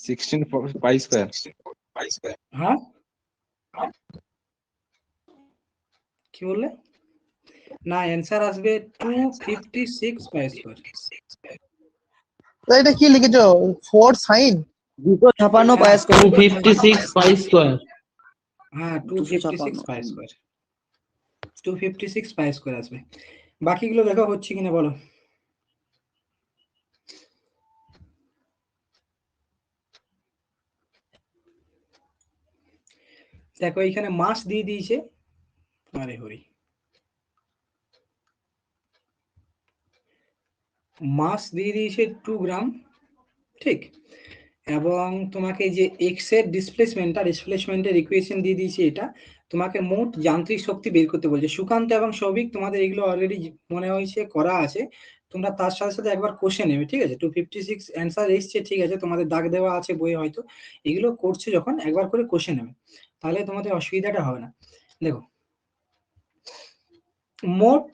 16 pi square. হ্যাঁ কি বললে? না, অ্যান্সার আসবে 256 পাই স্কয়ার। তো এটা কি লিখেছো 4 sin 256 pi square. 256 pi square. হ্যাঁ 256 পাই স্কয়ার, 256 পাই স্কয়ার আসবে। বাকিগুলো দেখো হচ্ছে কিনা বলো। দেখো এখানে মাস দিয়ে দিয়েছে, আরে হরি, মাস দিয়ে দিয়েছে 2 গ্রাম, ঠিক। এবং তোমাকে যে এক্স এর ডিসপ্লেসমেন্টের ইকুয়েশন দিয়ে দিয়েছে, এটা তোমাকে মোট যান্ত্রিক শক্তি বের করতে বলছে। সুকান্ত এবং সৌভিক তোমাদের এগুলো অলরেডি মনে হয়েছে করা আছে, তোমরা তার সাথে সাথে একবার কোশ্চেন নেবে, ঠিক আছে। 256 অ্যান্সার এসছে, ঠিক আছে, তোমাদের দাগ দেওয়া আছে বইয়ে, হয়তো এগুলো করছে যখন একবার করে কোশ্চেন নেবে, তাহলে তোমাদের অসুবিধাটা হবে না। দেখো মোট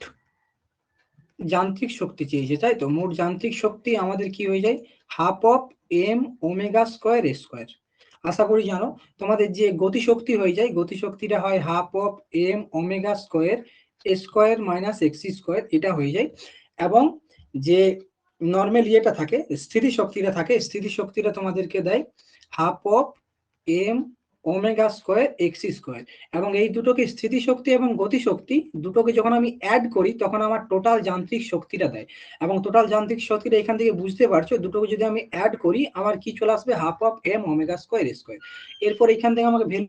যান্ত্রিক শক্তি চেয়েছে, তাই তো। মোট যান্ত্রিক শক্তি আমাদের কি হয়ে যায়, half of M omega square A square. আশা করি জানো তোমাদের যে গতিশক্তি হয়ে যায়, গতিশক্তিটা হয় half of M omega square A square minus x square, এটা হয়ে যায়। এবং যে নর্মাল ইয়েটা থাকে, স্থিতিশক্তিটা থাকে, স্থিতিশক্তিটা তোমাদেরকে দেয় half of M omega square x square. এবং এই দুটোকে, স্থিতিশক্তি এবং গতিশক্তি দুটোকে যখন আমি অ্যাড করি তখন আমার টোটাল যান্ত্রিক শক্তিটা দেয়। এবং টোটাল যান্ত্রিক শক্তিটা এখান থেকে বুঝতে পারছো, দুটোকে যদি আমি অ্যাড করি আমার কি চলে আসবে, half of M omega square square. এরপর এখান থেকে আমাকে ভ্যালু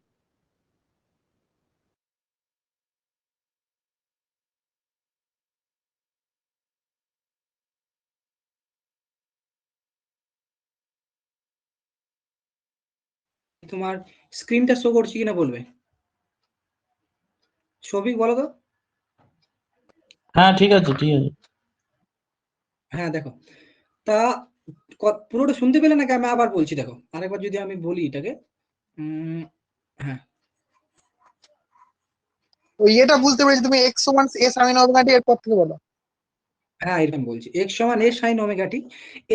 তোমার স্ক্রিনটা শো করছি কিনা বলবে, সৌভিক বলো তো। হ্যাঁ ঠিক আছে ঠিক আছে। হ্যাঁ দেখো, তা পুরোটা শুনতে পেলে নাকি আমি আবার বলছি? দেখো আরেকবার যদি আমি বলি এটাকে, হ্যাঁ ওই এটা বুঝতে পেরেছি, তুমি x সমান a sin ওমেগা t এর পর থেকে বলো। হ্যাঁ এরকম বলছি, x সমান a sin ওমেগা t।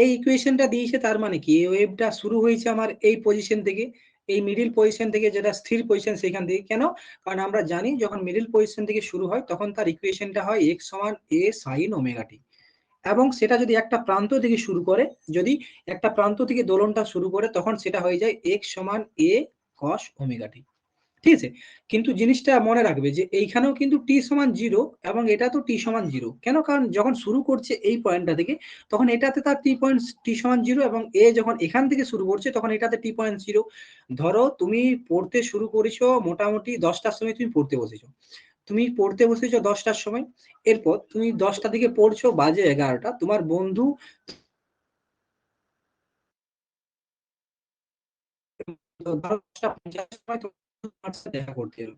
এই ইকুয়েশনটা দিয়েছে, তার মানে কি এই ওয়েভটা শুরু হয়েছে আমার এই পজিশন থেকে, এই মিডিল পজিশন থেকে, যেটা স্থির পজিশন সেখান থেকে। কেন? কারণ আমরা জানি যখন মিডিল পজিশন থেকে শুরু হয় তখন তার ইকুয়েশনটা হয় x সমান a sin ওমেগা t। এবং সেটা যদি একটা প্রান্ত থেকে শুরু করে, যদি একটা প্রান্ত থেকে দোলনটা শুরু করে, তখন সেটা হয়ে যায় x সমান a cos ওমেগা t, ঠিক আছে। কিন্তু জিনিসটা মনে রাখবে যে এইখানেও কিন্তু টি সমান 0 এবং এটা তো টি সমান 0। কেন? কারণ যখন শুরু করছে এই পয়েন্টটা থেকে তখন এটাতে তার টি সমান 0, এবং এ যখন এখান থেকে শুরু করছে তখন এটাতে টি পয়েন্ট 0। ধরো তুমি পড়তে শুরু করেছো মোটামুটি 10টার সময়, তুমি পড়তে বসেছো, 10টার সময়। এরপর তুমি 10টা থেকে পড়ছো, বাজে 11টা, তোমার বন্ধু দেখা করতে এলো,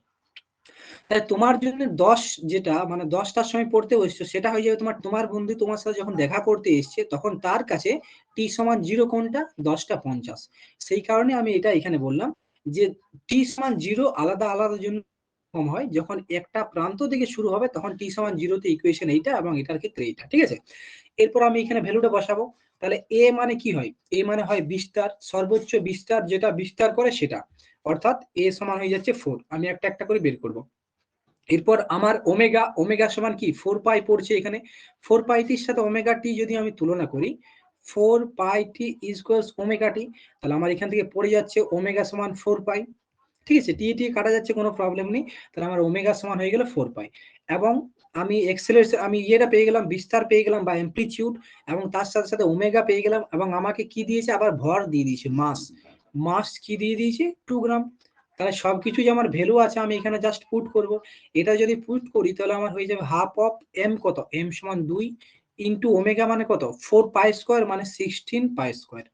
তাই তোমার জন্য 10 যেটা মানে 10টার সময় পড়তে বসছো, সেটা হয়ে যাবে তোমার বন্ধু তোমার সাথে যখন দেখা করতে এসছে তখন তার কাছে টি সমান 0 কোনটা, 10টা 50। সেই কারণে আমি এটা এখানে বললাম যে টি সমান 0 আলাদা আলাদা জন্য কম হয়, যখন একটা প্রান্ত থেকে শুরু হবে তখন টি সমান 0 তে ইকুয়েশন এইটা এবং এটার ক্ষেত্রে এইটা, ঠিক আছে। এরপর আমি এখানে ভ্যালুটা বসাবো, তাহলে এ মানে কি হয়, এ মানে হয় বিস্তার, সর্বোচ্চ বিস্তার যেটা বিস্তার করে সেটা, অর্থাৎ এ সমান হয়ে যাচ্ছে 4। আমি একটা একটা করে বের করব। এরপর আমার ওমেগা সমান কি 4 পাই পড়ছে এখানে, 4 পাইটির সাথে ওমেগা টি যদি আমি তুলনা করি, 4 পাই টি ইকুয়ালস ওমেগা টি, তাহলে আমার এখান থেকে পড়ে যাচ্ছে ওমেগা সমান 4 পাই, ঠিক আছে। টি টি কাটা যাচ্ছে, কোনো প্রবলেম নেই। তাহলে আমার ওমেগা সমান হয়ে গেল 4 পাই। এবং আমি এক্সেলারেশন, আমি ইয়েটা পেয়ে গেলাম, বিস্তার পেয়ে গেলাম বা অ্যামপ্লিটিউড, এবং তার সাথে সাথে ওমেগা পেয়ে গেলাম। এবং আমাকে কি দিয়েছে, আবার ভর দিয়ে দিয়েছে, মাস কি দিয়ে দিয়েছে, 2 গ্রাম। তাহলে সবকিছু যে আমার ভ্যালু আছে আমি এখানে জাস্ট পুট করব। এটা যদি পুট করি তাহলে আমার হয়ে যাবে হাফ অফ এম, কত, এম সমান 2 ইন্টু ওমেগা মানে কত 4 পাই স্কয়ার মানে 16 পাই স্কয়ার,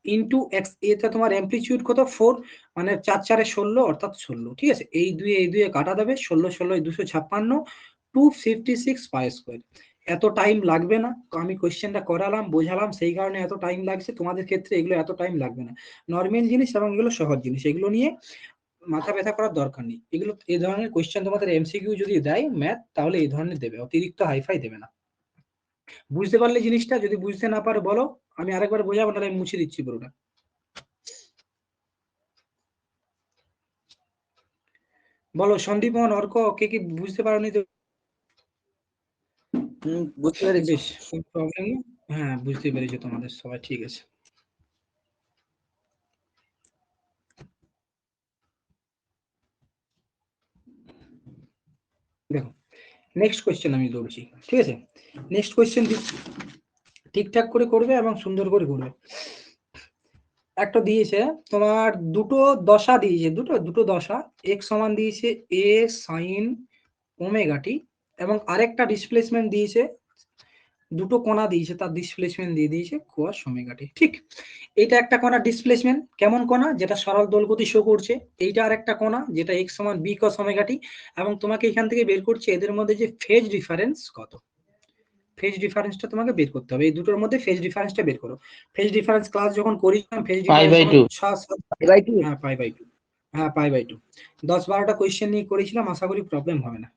ইন্টু এক্স, এটা তোমার অ্যামপ্লিটিউড কত 4 মানে 4 4 16 অর্থাৎ 16, ঠিক আছে। এই দুয়ে কাটা দেবে, 16 16 256, 256 পাই স্কয়ার। এত টাইম লাগবে না, আমি কোশ্চেনটা করালাম বোঝালাম সেই কারণে এত টাইম লাগছে, তোমাদের ক্ষেত্রে এগুলো এত টাইম লাগবে না। নর্মাল জিনিস এবং এগুলো সহজ জিনিস, এগুলো নিয়ে মাথা ব্যথা করার দরকার নেই। এগুলো এই ধরনের কোশ্চেন তোমাদের এমসিকিউ যদি দেয় ম্যাথ, তাহলে এই ধরনের দেবে, অতিরিক্ত হাইফাই দেবে না। বুঝতে পারলে জিনিসটা? যদি বুঝতে না পারো বলো, আমি আরেকবার বোঝাবো, তাহলে আমি মুছে দিচ্ছি পুরোটা। বলো সন্দীপন, অর্ক, কে কি বুঝতে পারোনি তো? বুঝতে পেরেছি। বেশ, কোনো প্রবলেম নেই। হ্যাঁ, বুঝতে পেরেছো তোমাদের সবাই, ঠিক আছে। দেখো, নেক্সট কোয়েশ্চেন আমি দৌড়ছি, ঠিক আছে? নেক্সট কোয়েশ্চেন ঠিকঠাক করে করবে এবং সুন্দর করে করবে। একটা দিয়েছে তোমার, দুটো দশা দিয়েছে, দুটো দশা, এক্স সমান দিয়েছে এ সাইন ওমেগা টি, এবং আরেকটা ডিসপ্লেসমেন্ট দিয়েছে, দুটো কোণা দিয়েছে, তার ডিসপ্লেসমেন্ট দিয়ে দিয়েছে কোয়াস ওমেগা টি। ঠিক, এইটা একটা কোণা ডিসপ্লেসমেন্ট, কেমন কোণা? যেটা সরল দোলগতি শো করছে। এইটা আরেকটা কোণা যেটা এক্স সমান বি কস ওমেগা টি, এবং তোমাকে এখান থেকে বের করছে এদের মধ্যে যে ফেজ ডিফারেন্স কত। ফেজ ডিফারেন্সটা তোমাকে বের করতে হবে, এই দুটোর মধ্যে ফেজ ডিফারেন্সটা বের করো। ফেজ ডিফারেন্স ক্লাস যখন করিলাম, ফেজ ডিফারেন্স পাই বাই 2। হ্যাঁ পাই বাই 2, হ্যাঁ পাই বাই 2, 10-12টা কোয়েশ্চেন নিয়ে করেছিলাম, আশা করি প্রবলেম হবে না।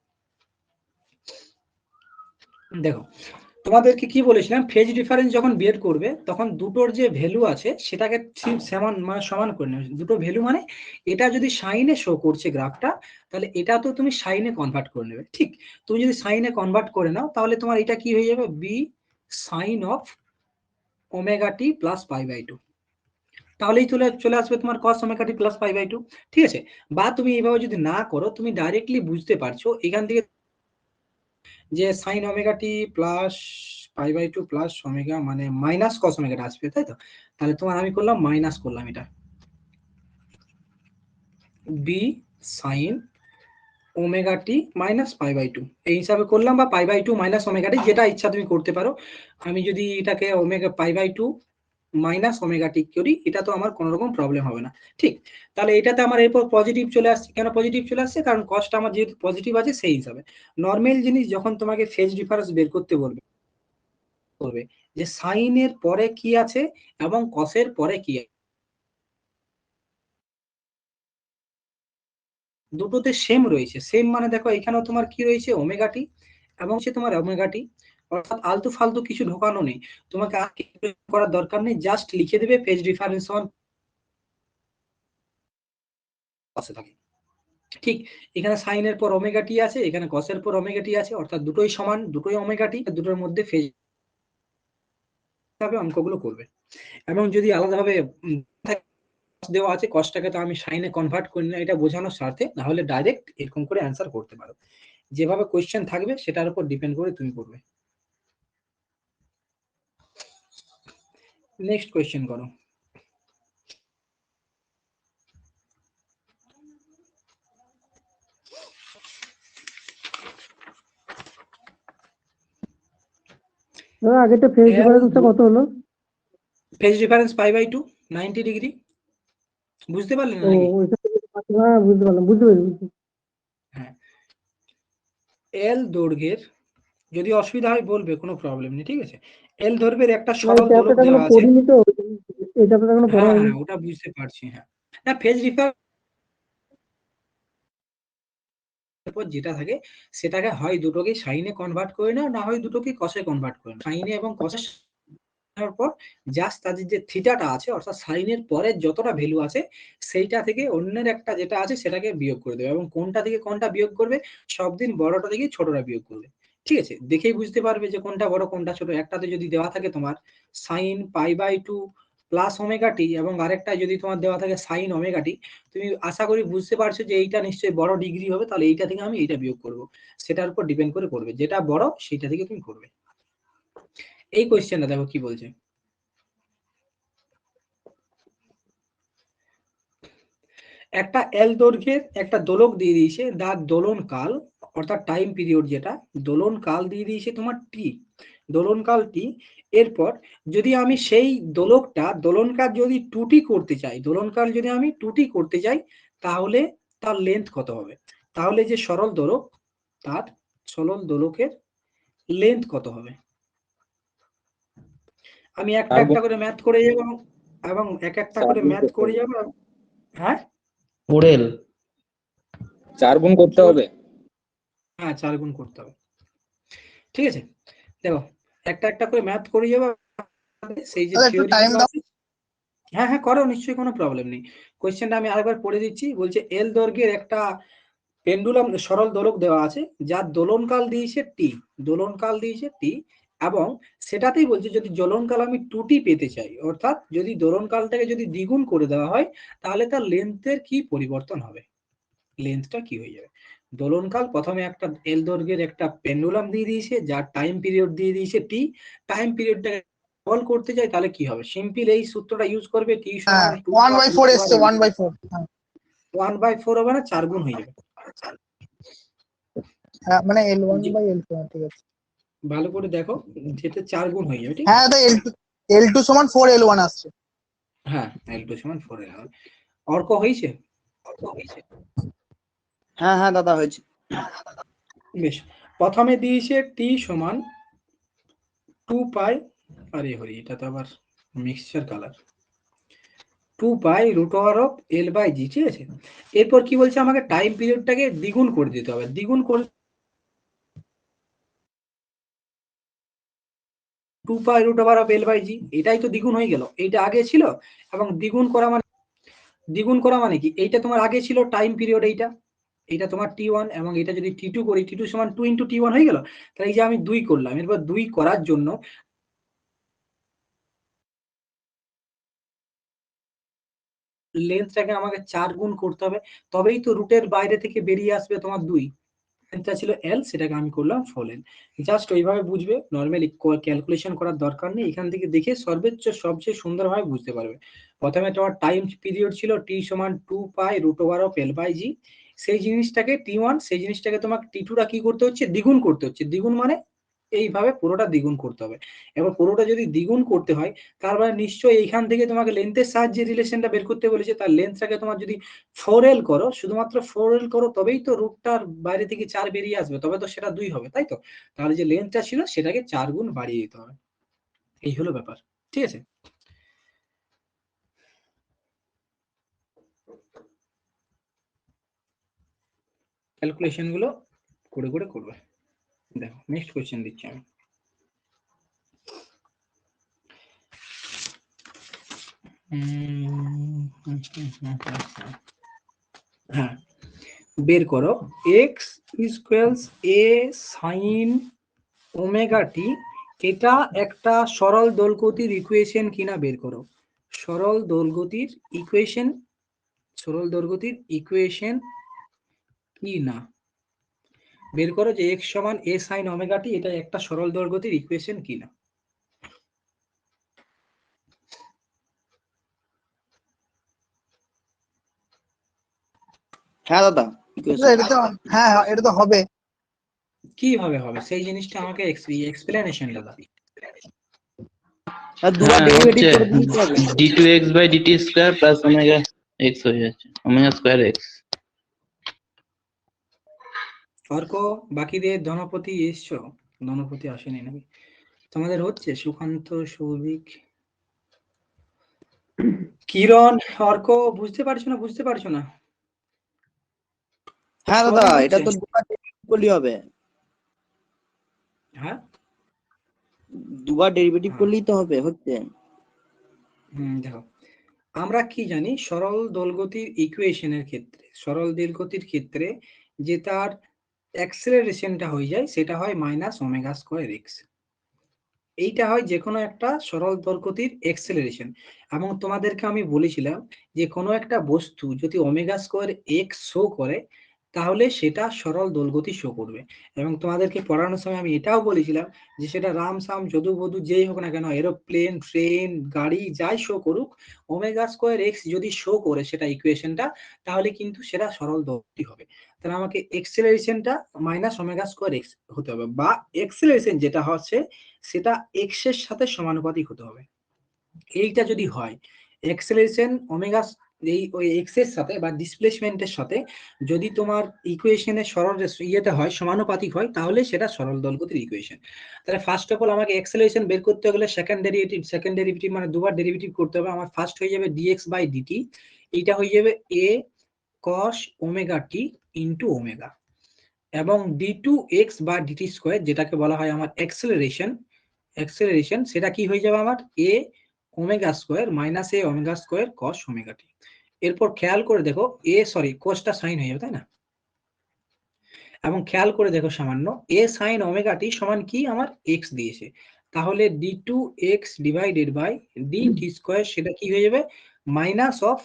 দেখো, তোমাদেরকে কি বলেছিলাম, ফেজ ডিফারেন্স যখন বের করবে তখন দুটোর যে ভ্যালু আছে সেটাকে সমান মানে সমান করে নেবে। দুটো ভ্যালু মানে এটা যদি সাইনে শো করছে গ্রাফটা, তাহলে এটা তো তুমি সাইনে কনভার্ট করে নেবে। ঠিক, তুমি যদি সাইনে কনভার্ট করে নাও তাহলে তোমার এটা কি হয়ে যাবে, b sine of omega t plus pi by 2, তাহলেই চলে আসবে তোমার cos omega t plus pi by 2। ঠিক আছে? বা তুমি এইভাবে যদি না করো, তুমি ডাইরেক্টলি বুঝতে পারছো এখান থেকে যে sine omega t plus pi by 2 plus omega মানে মাইনাস cos ওমেগাটা আসবে, তাই তো? তাহলে তোমার আমি করলাম মাইনাস করলাম এটা, B sine omega T minus pi by 2 এই হিসাবে করলাম, বা pi by 2 minus omega T, যেটা ইচ্ছা তুমি করতে পারো। আমি যদি এটাকে omega pi by 2 minus omega T করি, এটা তো আমার কোনো রকম প্রবলেম হবে না। ঠিক, তাহলে এটাতে আমার এরপর পজিটিভ চলে আসছে। কেন পজিটিভ চলে আসছে? কারণ কস্টটা আমার যেহেতু পজিটিভ আছে সেই হিসাবে। নর্মাল জিনিস যখন তোমাকে ফেজ ডিফারেন্স বের করতে বলবে যে সাইনের পরে কি আছে এবং কসের পরে কি আছে, দুটোতে সেম রয়েছে। সেম মানে দেখো এখানেও তোমার কি রয়েছে, ওমেগা টি এবং সে তোমার ওমেগা টি, অর্থাৎ আলতু ফালতু কিছু ঢোকানো নেই। তোমাকে আর কিছু করার দরকার নেই, জাস্ট লিখে দেবে ফেজ ডিফারেন্স অন কসে থাকে। ঠিক, এখানে সাইনের পর ওমেগা টি আছে, এখানে কসের পর ওমেগা টি আছে, অর্থাৎ দুটোই সমান, দুটোই ওমেগা টি, দুটোর মধ্যে ফেজ ভাবে অঙ্কগুলো করবে। এবং যদি আলাদাভাবে দেওয়া আছে, কসটাকে তো আমি সাইনে কনভার্ট করি না এটা বোঝানোর স্বার্থে, তাহলে ডাইরেক্ট এরকম করে অ্যান্সার করতে পারো। যেভাবে কোয়েশ্চেন থাকবে সেটার উপর ডিপেন্ড করে তুমি করবে। নেক্সট কোয়েশ্চেন করো। আগেরটা ফেজ ডিফারেন্সটা কত হলো? Phase difference pi by 2 90 degree, বুঝতে পারলেন ও নাকি? হ্যাঁ বুঝতে পারলাম, বুঝতে পেরেছি। হ্যাঁ, এল দৈর্ঘ্যের, যদি অসুবিধা হয় বলবে, কোনো প্রবলেম নেই, ঠিক আছে? এল দৈর্ঘ্যের একটা না এই সরল দোলক চ্যাপ্টারটা এখনো দেওয়া আছে। পড়িনি তো, এই চ্যাপ্টারটা এখনো পড়া হ্যাঁ হয়নি। হ্যাঁ, ওটা বুঝতে পারছি। হ্যাঁ, না ফেজ ডিফারেন্স যেটা থাকে সেটাকে হয় দুটোকে সাইনে কনভার্ট করে নাও, না হয় দুটোকে কসে কনভার্ট করে নাও। সাইনে এবং কসে পর জাস্ট তাদের যে থিটাটা আছে, অর্থাৎ সাইনের পরে যতটা ভ্যালু আছে সেইটা থেকে অন্যের একটা যেটা আছে সেটাকে বিয়োগ করে দেবে, এবং কোনটা থেকে কোনটা বিয়োগ করবে, সব দিন বড়টা থেকে ছোটটা বিয়োগ করবে। ঠিক আছে? দেখেই বুঝতে পারবে যে কোনটা বড় কোনটা ছোট। একটাতে যদি দেওয়া থাকে তোমার sine pi by 2 plus omega T, এবং আরেকটা যদি তোমার দেওয়া থাকে সাইন ওমেগা টি, তুমি আশা করি বুঝতে পারছো যে এইটা নিশ্চয়ই বড় ডিগ্রি হবে, তাহলে এইটা থেকে আমি এইটা বিয়োগ করব। সেটার উপর ডিপেন্ড করে করবে, যেটা বড় সেইটা থেকে তুমি করবে। এই কোয়েশ্চেনটা দেখো কি বলছে। একটা এল দৈর্ঘ্যের একটা দোলক দিয়ে দিয়েছে, তার দোলন কাল অর্থাৎ টাইম পিরিয়ড, যেটা দোলন কাল দিয়ে দিয়েছে তোমার টি, দোলন কাল টি। এরপর যদি আমি সেই দোলকটা দোলনকাল যদি টুটি করতে চাই, দোলনকাল যদি আমি টুটি করতে চাই, তাহলে তার লেন্থ কত হবে? তাহলে যে সরল দোলক, তার সরল দোলকের লেন্থ কত হবে? আমি একটা একটা করে ম্যাথ করে যাব, এবং এক একটা করে ম্যাথ করে যাব। হ্যাঁ 4L। 4 গুণ করতে হবে। হ্যাঁ 4 গুণ করতে হবে। ঠিক আছে? দেখো, একটা একটা করে ম্যাথ করে যাবো, সেই যে একটু থিওরি টাইম গুলো দাও। আছে। হ্যাঁ হ্যাঁ করো, নিশ্চয়ই, কোনো প্রবলেম নেই। কোয়েশ্চেনটা আমি আরেকবার পড়ে দিচ্ছি। বলছে এল দৈর্ঘ্যের একটা পেন্ডুলাম সরল দোলক দেওয়া আছে, যার দোলনকাল দিয়েছে টি, দোলনকাল দিয়েছে টি, এবং সেটাতেই বলছে যদি দোলনকাল আমি 2t পেতে চাই, অর্থাৎ যদি দোলনকালটাকে যদি দ্বিগুণ করে দেওয়া হয় তাহলে তার লেন্থের কি পরিবর্তন হবে, লেন্থটা কি হয়ে যাবে। দোলনকাল প্রথমে একটা এল দৈর্ঘ্যের একটা পেন্ডুলাম দিয়ে দিয়েছে, যার টাইম পিরিয়ড দিয়ে দিয়েছে টি, টাইম পিরিয়ডটাকে সলভ করতে চাই তাহলে কি হবে, সিম্পল এই সূত্রটা ইউজ করবে, টি হ্যাঁ সমান 2 1/4 এসছে 1/4। 1/4 হবে না, 4 গুণ হয়ে যাবে। হ্যাঁ মানে L1/L2 ঠিক আছে। ভালো করে দেখো, যেটা 4 গুণ হয়ে যাবে, ঠিক হ্যাঁ আছে। দাদা L2 সমান 4L1 আসছে। হ্যাঁ, L2 সমান 4L1। অর্ক হয়েছে? হ্যাঁ হ্যাঁ দাদা হয়েছে। বেশ, প্রথমে দিয়েছে টি সমান 2 পাই, আরে হরি এটা তো আবার mixture colour, 2 pi root over of L by G, ঠিক আছে। এরপর কি বলছে, আমাকে টাইম পিরিয়ডটাকে দ্বিগুণ করে দিতে হবে, দ্বিগুণ করে 2 pi root over of L by G, এটাই তো দ্বিগুণ হয়ে গেল, এইটা আগে ছিল, এবং দ্বিগুণ করা মানে কি, এইটা তোমার আগে ছিল টাইম পিরিয়ড, এইটা তোমার T1, এবং এটা যদি T2 করি, T2 সমান 2 × T1 হয়ে গেল। তাহলে এই যে আমি 2 করলাম, এরপর 2 করার জন্য লেন্থটাকে আমাকে 4 গুণ করতে হবে, তবেই তো রুটের বাইরে থেকে বেরিয়ে আসবে তোমার 2। লেন্থটা ছিল L, সেটাকে আমি করলাম 4L। জাস্ট ওইভাবে বুঝবে, নর্মালি ক্যালকুলেশন করার দরকার নেই, এখান থেকে দেখে সবচেয়ে সুন্দরভাবে বুঝতে পারবে। প্রথমে তোমার টাইম পিরিয়ড ছিল T সমান 2 pi root over of L by G, সেই জিনিসটাকে T1, সেই জিনিসটাকে তোমাকে T2টা কি করতে হচ্ছে, দ্বিগুণ করতে হচ্ছে। দ্বিগুণ মানে এইভাবে পুরোটা দ্বিগুণ করতে হবে। এবার পুরোটা যদি দ্বিগুণ করতে হয়, তার মানে নিশ্চয়ই এইখান থেকে তোমাকে লেন্থের সাহায্যে রিলেশনটা বের করতে বলেছে, তার লেন্থটাকে তোমার যদি 4L করো, শুধুমাত্র 4L করো, তবেই তো রুটটার বাইরে থেকে 4 বেরিয়ে আসবে, তবে তো সেটা 2 হবে, তাই তো। তাহলে যে লেন্থটা ছিল সেটাকে 4 গুণ বাড়িয়ে দিতে হবে, এই হলো ব্যাপার, ঠিক আছে। ক্যালকুলেশন গুলো করে করে করবে। দেখো নেক্সট কোশ্চেন দিচ্ছি আমি। হ্যাঁ, বের করো এক্স ইকুয়ালস এ সাইন ওমেগা টি, এটা একটা সরল দোলগতির ইকুয়েশন কিনা বের করো। সরল দোলগতির ইকুয়েশন, সরল দোলগতির ইকুয়েশন কি না বের করো, যে এক্স সমান এ সাইন ওমেগা টি, এটা একটা সরল দোলগতির ইকুয়েশন কিনা। হ্যাঁ দাদা এটা তো হ্যাঁ হ্যাঁ, এটা তো হবে। কিভাবে হবে সেই জিনিসটা আমাকে এক্সপ্লেনেশন দাদা। আর দুবার হ্যাঁ ডেরিভেটিভ হচ্ছে করে দিতে হবে। d2x/dt² প্লাস ওমেগা x হয়ে যাচ্ছে, ওমেগা স্কয়ার x। অর্ক বাকিদের ধনপতি এসছো? ধনপতি আসেনি নাকি তোমাদের? হচ্ছে সুকান্ত, সৌভিক, কিরণ, অর্ক, বুঝতে পারছো না? হ্যাঁ দাদা সবাই এটা হচ্ছে? তো দুবার ডেরিভেটিভ করলেই হবে, হ্যাঁ দুবার ডেরিভেটিভ হ্যাঁ, করলেই তো হবে, হচ্ছে। দেখো আমরা কি জানি, সরল দোলগতির ইকুয়েশনের ক্ষেত্রে, সরল দোলগতির ক্ষেত্রে যে তার অ্যাক্সেলারেশনটা হয়ে যায় সেটা হয় মাইনাস ওমেগা স্কয়ার এক্স। এইটা হয় যে কোনো একটা সরল দোলগতির অ্যাক্সেলারেশন। এবং তোমাদেরকে আমি বলেছিলাম যে কোনো একটা বস্তু যদি ওমেগা স্কয়ার এক্স শো করে তাহলে সেটা সরল দোলগতি শো করবে। এবং তোমাদেরকে পড়ানোর সময় আমি এটাও বলেছিলাম যে সেটা রামসাম যদু বধু যেই হোক না কেন, এরোপ্লেন, ট্রেন, গাড়ি যাই শো করুক, ওমেগা স্কয়ার এক্স যদি শো করে সেটা ইকুয়েশনটা, তাহলে কিন্তু সেটা সরল দোলগতি হবে। তাহলে আমাকে এক্সেলারেশনটা মাইনাস ওমেগা স্কয়ার এক্স হতে হবে, বা এক্সেলারেশন যেটা হচ্ছে সেটা এক্স এর সাথে সমানুপাতিক হতে হবে। এইটা যদি হয়, এক্সেলারেশন ওমেগা এই ওই এক্স এর সাথে বা ডিসপ্লেসমেন্টের সাথে যদি তোমার ইকুয়েশনের সরল ইয়েতে হয়, সমানুপাতিক হয়, তাহলে সেটা সরল দোলগতির ইকুয়েশন। তাহলে ফার্স্ট অফ অল আমাকে এক্সেলারেশন বের করতে গেলে সেকেন্ড ডেরিভেটিভ মানে দুবার ডেরিভেটিভ করতে হবে। আমার ফার্স্ট হয়ে যাবে dx/dt, এইটা হয়ে যাবে a cos omega t into omega, এবং d2x/dt², যেটাকে বলা হয় আমার অ্যাক্সেলারেশন, সেটা কি হয়ে যাবে আমার a omega square minus a omega square cos omega t। এরপর খেয়াল করে দেখো, কোসটা সাইন হয়ে যাবে, তাই না? এবং খেয়াল করে দেখো সামান্য এ সাইন ওমেগা টি সমান কি আমার এক্স দিয়েছে, তাহলে d two x divided by d t square সেটা কি হয়ে যাবে মাইনাস অফ,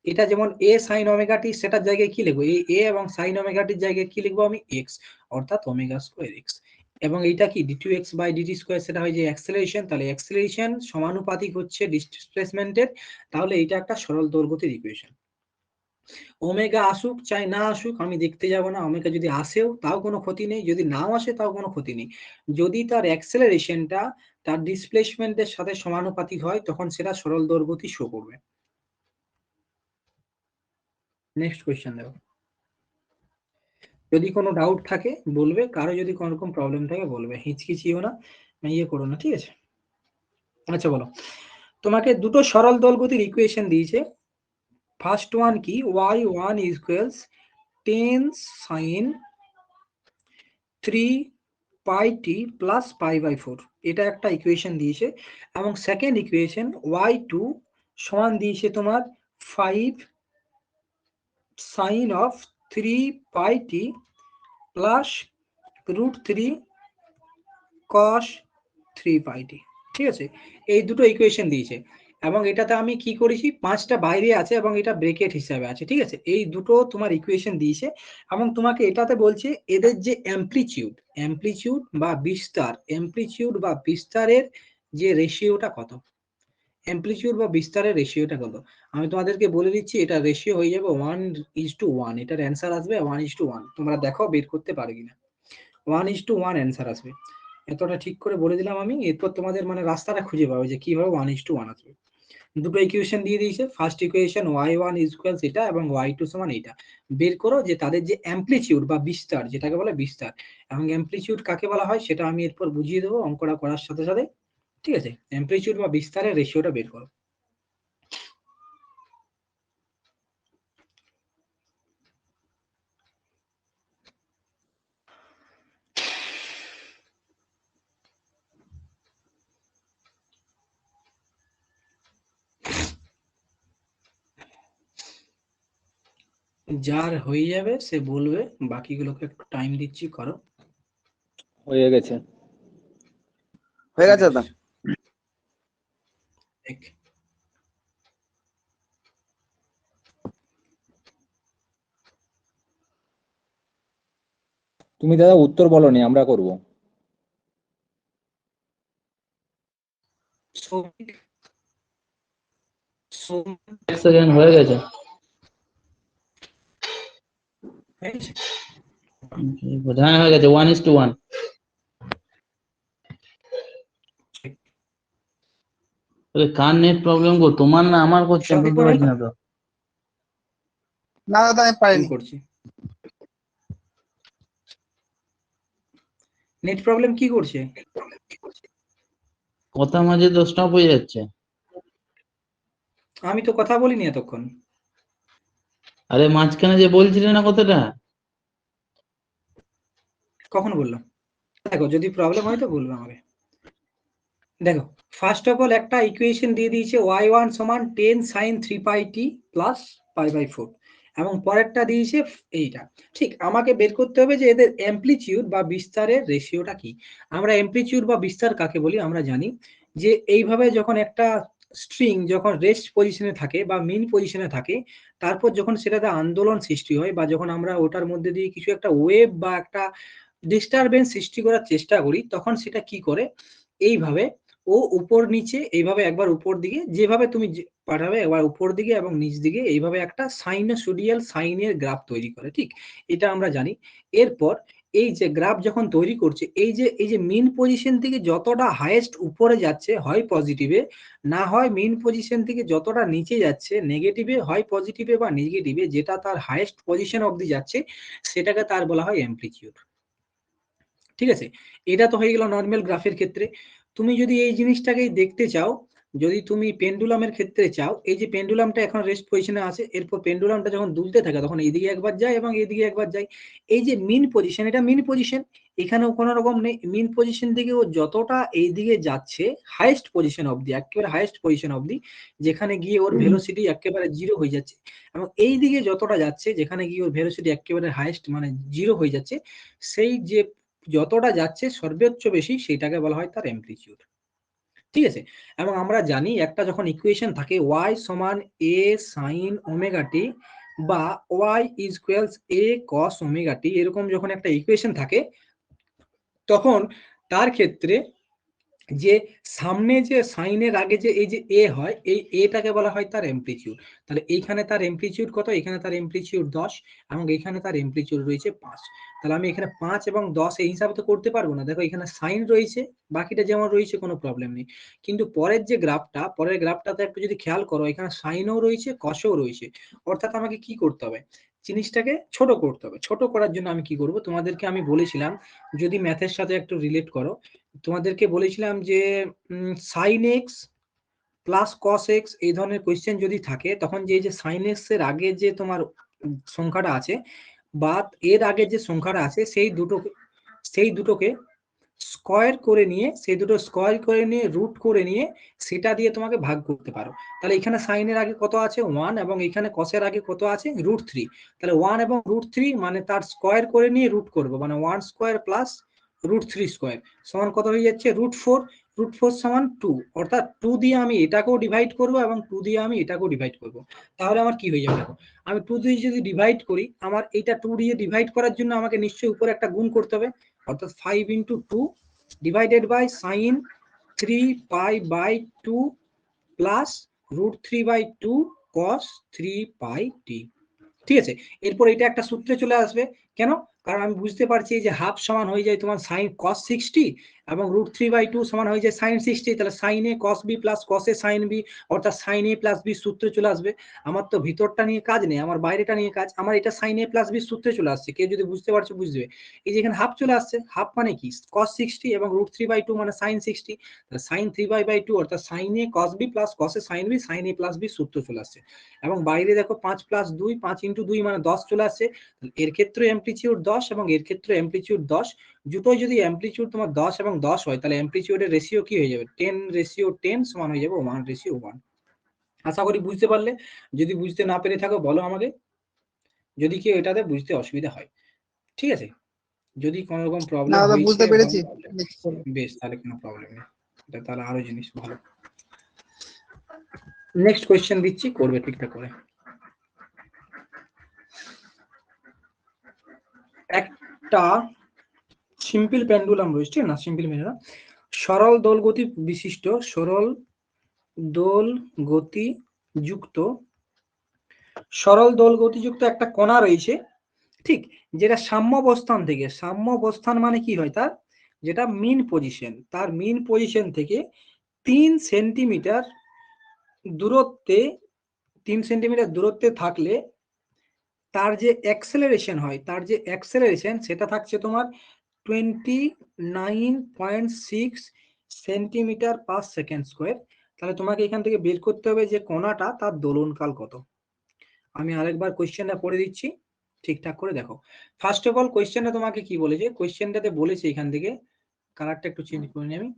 এটা যেমন এ সাইন ওমেগা টি সেটার জায়গায় কি লিখবো, এই এ এবং সাইন ওমেগা টির জায়গায় কি লিখবো আমি এক্স, অর্থাৎ ওমেগা স্কোয়ার এক্স। এবং এইটা কি d two x by d t square সেটা হয় যে অ্যাক্সেলারেশন, তাহলে অ্যাক্সেলারেশন সমানুপাতিক হচ্ছে ডিসপ্লেসমেন্টের, তাহলে এটা একটা সরল দৈর্ঘ্যের ইকুয়েশন। ওমেগা আসুক চাই না আসুক আমি দেখতে যাব না, ওমেগা যদি আসেও তাও কোনো ক্ষতি নেই, যদি নাও আসে তাও কোনো ক্ষতি নেই, যদি তার অ্যাক্সেলারেশনটা তার ডিসপ্লেসমেন্টের সাথে সমানুপাতিক হয় তখন সেটা সরল দৈর্ঘ্যটি শো করবে। নেক্সট কোয়েশ্চেন দেখো, যদি কোনো ডাউট থাকে বলবে, কারো যদি কোনো রকম প্রবলেম থাকে বলবে, হিচকিচিও না, ইয়ে করো না, ঠিক আছে। আচ্ছা বলো, তোমাকে দুটো সরল দৈর্ঘ্যের ইকুয়েশন দিয়েছে, ফার্স্ট ওয়ান কি y1 equals 10 sin 3 pi t plus pi by 4, এটা একটা ইকুয়েশন দিয়েছে। এবং সেকেন্ড ইকুয়েশন y2 সমান দিয়েছে তোমার 5 sine of 3 pi t plus √3 cos 3 pi টি, ঠিক আছে। এই দুটো ইকুয়েশন দিয়েছে এবং এটাতে আমি কি করেছি, 5টা বাইরে আছে এবং এটা ব্রেকেট হিসাবে আছে, ঠিক আছে। এই দুটো তোমার ইকুয়েশন দিয়েছে এবং তোমাকে এটাতে বলছে এদের যে অ্যামপ্লিচিউড বা বিস্তার, অ্যামপ্লিচিউড বা বিস্তারের যে রেশিওটা কত, অ্যামপ্লিচিউড বা বিস্তারের রেশিওটা কত। আমি তোমাদেরকে বলে দিচ্ছি এটা রেশিও হয়ে যাবে 1:1, এটার অ্যান্সার আসবে 1:1। তোমরা দেখো বের করতে পারো কিনা, 1:1 অ্যান্সার আসবে। এতটা ঠিক করে বলে দিলাম আমি, এরপর তোমাদের মানে রাস্তাটা খুঁজে পাবে যে কিভাবে 1:1 আসবে। দুটো ইকুয়েশন দিয়ে দিয়েছে, ফার্স্ট ইকুয়েশন y1 ইকুয়ালস এটা এবং y2 সমান এটা, বের করো যে তাদের যে অ্যামপ্লিচিউড বা বিস্তার, যেটাকে বলে বিস্তার, এবং অ্যামপ্লিচিউড কাকে বলা হয় সেটা আমি এরপর বুঝিয়ে দেবো অঙ্কটা করার সাথে সাথে, ঠিক আছে। অ্যামপ্লিচিউড বা বিস্তারের রেশিওটা বের করো। যার হয়ে যাবে সে বলবে, বাকিগুলোকে একটু টাইম দিচ্ছি, করো। হয়ে গেছে। হয়ে গেছে দাদা। ঠিক। তুমি দাদা উত্তর বলনি, আমরা করব। এক সেকেন্ড হয়ে গেছে। হ্যাঁ হয়ে গেছে 1:1। কার নেট প্রবলেম গো, তোমার না আমার করছে, সবই বুঝতে পারছি না তো। না দাদা আমি পারিনি। করছি নেট প্রবলেম কি করছে, কথা মাঝে তো স্টপ হয়ে যাচ্ছে। আমি তো কথা বলিনি এতক্ষণ। আরে মাঝখানে যে বলছিলে না কথাটা, কখন বললাম, দেখো যদি প্রবলেম হয় তো বলবো আমাকে। দেখো ফার্স্ট অফ অল একটা ইকুয়েশন দিয়ে দিয়েছে y1 সমান 10 sin 3 pi t plus pi by 4, এবং পরেরটা দিয়েছে এইটা। ঠিক, আমাকে বের করতে হবে যে এদের অ্যামপ্লিচিউড বা বিস্তারের রেশিওটা কি। আমরা অ্যামপ্লিচিউড বা বিস্তার কাকে বলি আমরা জানি, যে এইভাবে যখন একটা স্ট্রিং যখন রেস্ট পজিশনে থাকে বা মিন পজিশনে থাকে, তারপর যখন সেটাতে আন্দোলন সৃষ্টি হয় বা যখন আমরা ওটার মধ্যে দিয়ে কিছু একটা ওয়েভ বা একটা ডিস্টারবেন্স সৃষ্টি করার চেষ্টা করি, তখন সেটা কি করে এইভাবে ও উপর নিচে এইভাবে একবার উপর দিকে যেভাবে তুমি পাঠাবে, একবার উপর দিকে এবং নিচ দিকে এইভাবে একটা সাইনোসোডিয়াল সাইনের গ্রাফ তৈরি করে, ঠিক, এটা আমরা জানি। এরপর এই যে গ্রাফ যখন তৈরি করছে, এই যে মিন পজিশন থেকে যতটা হাইয়েস্ট উপরে যাচ্ছে হয় পজিটিভে, না হয় মিন পজিশন থেকে যতটা নিচে যাচ্ছে নেগেটিভে, হয় পজিটিভে বা নেগেটিভে, যেটা তার হাইয়েস্ট পজিশন অবধি যাচ্ছে সেটাকে তার বলা হয় অ্যামপ্লিটিউড, ঠিক আছে। এটা তো হয়ে গেল নর্মাল গ্রাফের ক্ষেত্রে। তুমি যদি এই জিনিসটাকেই দেখতে চাও যদি তুমি পেন্ডুলামের ক্ষেত্রে চাও, এই যে পেন্ডুলামটা এখন রেস্ট পজিশনে আছে, এরপর পেন্ডুলামটা যখন দুলতে থাকে তখন এইদিকে একবার যায় এবং এইদিকে একবার যায়। এই যে মিন পজিশন, এটা মিন পজিশন, এখানেও কোনো রকম নেই। মিন পজিশন থেকে ও যতটা এইদিকে যাচ্ছে হাইয়েস্ট পজিশন অবধি, একেবারে হাইয়েস্ট পজিশন অবধি, যেখানে গিয়ে ওর ভেলোসিটি একেবারে জিরো হয়ে যাচ্ছে, এবং এই দিকে যতটা যাচ্ছে যেখানে গিয়ে ওর ভেলোসিটি একেবারে হাইয়েস্ট মানে জিরো হয়ে যাচ্ছে, সেই যে যতটা যাচ্ছে সর্বোচ্চ বেশি সেটাকে বলা হয় তার অ্যামপ্লিটিউড। ঠিক আছে, এবং আমরা জানি একটা যখন ইকুয়েশন থাকে y সমান a sin ওমেগা টি বা y equals a cos omega T, এরকম যখন একটা ইকুয়েশন থাকে তখন তার ক্ষেত্রে যে সামনে যে সাইনের আগে যে এই যে এ হয়, এই এটাকে বলা হয় তার অ্যামপ্লিটিউড। তাহলে এইখানে তার অ্যামপ্লিটিউড কত, এখানে তার অ্যামপ্লিটিউড 10 এবং এখানে তার অ্যামপ্লিটিউড রয়েছে 5। তাহলে আমি এখানে 5 এবং 10 এই হিসাবে তো করতে পারবো না, দেখো এখানে সাইন রয়েছে, বাকিটা যেমন রয়েছে কোনো প্রবলেম নেই। কিন্তু পরের যে গ্রাফটা, পরের গ্রাফটাতে একটু যদি খেয়াল করো, এখানে সাইনও রয়েছে কসও রয়েছে, অর্থাৎ আমাকে কি করতে হবে, জিনিসটাকে ছোট করতে হবে। ছোট করার জন্য আমি কি করব, তোমাদেরকে আমি বলেছিলাম যদি ম্যাথের সাথে একটু রিলেট করো, তোমাদেরকে বলেছিলাম যে sine x plus cos x এই ধরনের কোয়েশ্চেন যদি থাকে, তখন যে সাইন এক্স এর আগে যে তোমার সংখ্যাটা আছে বা এর আগে যে সংখ্যাটা আছে সেই দুটোকে স্কয়ার করে নিয়ে, সেই দুটো স্কয়ার করে নিয়ে রুট করে নিয়ে সেটা দিয়ে তোমাকে ভাগ করতে পারো। তাহলে এখানে সাইনের আগে কত আছে 1 এবং এখানে কসের আগে কত আছে √3। তাহলে 1 এবং √3 মানে তার স্কয়ার করে নিয়ে রুট করবো, মানে 1 স্কয়ার প্লাস √3 স্কয়ার সমান কত হয়ে যাচ্ছে √4। √4 সমান 2, অর্থাৎ 2 দিয়ে আমি এটাকেও ডিভাইড করব এবং 2 দিয়ে আমি এটাকেও ডিভাইড করব। তাহলে আমার কি হয়ে যাবে, দেখো আমি 2 দিয়ে যদি ডিভাইড করি, আমার এটা 2 দিয়ে ডিভাইড করার জন্য আমাকে নিশ্চয়ই উপরে একটা গুণ করতে হবে, অর্থাৎ 5 × 2 divided by sine 3π/2 plus √3/2 cos 3πt। ঠিক আছে, এরপর এটা একটা সূত্রে চলে আসবে, কেন, কারণ আমি বুঝতে পারছি যে হাফ সমান হয়ে যায় তোমার সাইন cos 60 এবং √3/2 সমান হয়ে যায় সাইন 60। তাহলে sign A cos b plus cos a sine b, অর্থাৎ সাইন a প্লাস b সূত্রে চলে আসবে। আমার তো ভিতরটা নিয়ে কাজ নেই, আমার বাইরেটা নিয়ে কাজ, আমার এটা সাইন a প্লাস b সূত্রে চলে আসছে। কেউ যদি বুঝতে পারছো বুঝবে, এই যে এখানে হাফ চলে আসছে, হাফ মানে কি cos 60 এবং √3/2 মানে সাইন 60, তাহলে সাইন 3/2 অর্থাৎ sine a cos b plus cos a sine b, sine a plus b সূত্র চলে আসছে। এবং বাইরে দেখো 5 + 2, 5 × 2 মানে 10 চলে আসছে। এর ক্ষেত্রে অ্যামপ্লিটিউড 10 এবং এর ক্ষেত্রে অ্যামপ্লিটিউড 10, দুটোই যদি অ্যামপ্লিটিউড তোমার 10 এবং 10 হয়, তাহলে অ্যামপ্লিটিউডের রেশিও কি হয়ে যাবে 10:10 সমান হয়ে যাবে 1:1। আশা করি বুঝতে পারলে। যদি বুঝতে না পেরে থাকো বলো আমাকে, যদি কেউ এটাতে বুঝতে অসুবিধা হয়। ঠিক আছে, যদি কোনো রকম না প্রবলেম দাদা, হয়েছে বুঝতে পেরেছি। বেশ, তাহলে কোনো প্রবলেম নেই, এটা তাহলে আরো জিনিস ভালো। নেক্সট কোয়েশ্চেন দিচ্ছি, করবে ঠিকঠাক করে। একটা সিম্পল পেন্ডুলাম রয়েছে না, সিম্পল পেন্ডুলাম সরল দোল গতি বিশিষ্ট, সরল দোল গতিযুক্ত একটা কণা রয়েছে, ঠিক, যেটা সাম্য অবস্থান থেকে, সাম্য অবস্থান মানে কি হয় তার, যেটা মিন পজিশন, তার মিন পজিশন থেকে 3 সেন্টিমিটার দূরত্বে, 3 সেন্টিমিটার দূরত্বে থাকলে তার যে অ্যাক্সেলারেশন হয়, তার যে অ্যাক্সেলারেশন সেটা থাকছে তোমার 29.6 সেন্টিমিটার/সেকেন্ড স্কয়ার। তাহলে তোমাকে এখান থেকে বের করতে হবে যে কণাটা তার দোলনকাল কত। আমি আরেকবার কোয়েশ্চেনটা পড়ে দিচ্ছি, ঠিকঠাক করে দেখো। ফার্স্ট অফ অল কোয়েশ্চেনটা তোমাকে কি বলেছে, কোয়েশ্চেনটাতে বলেছে এখান থেকে, কালারটা একটু চেঞ্জ করে নিই আমি।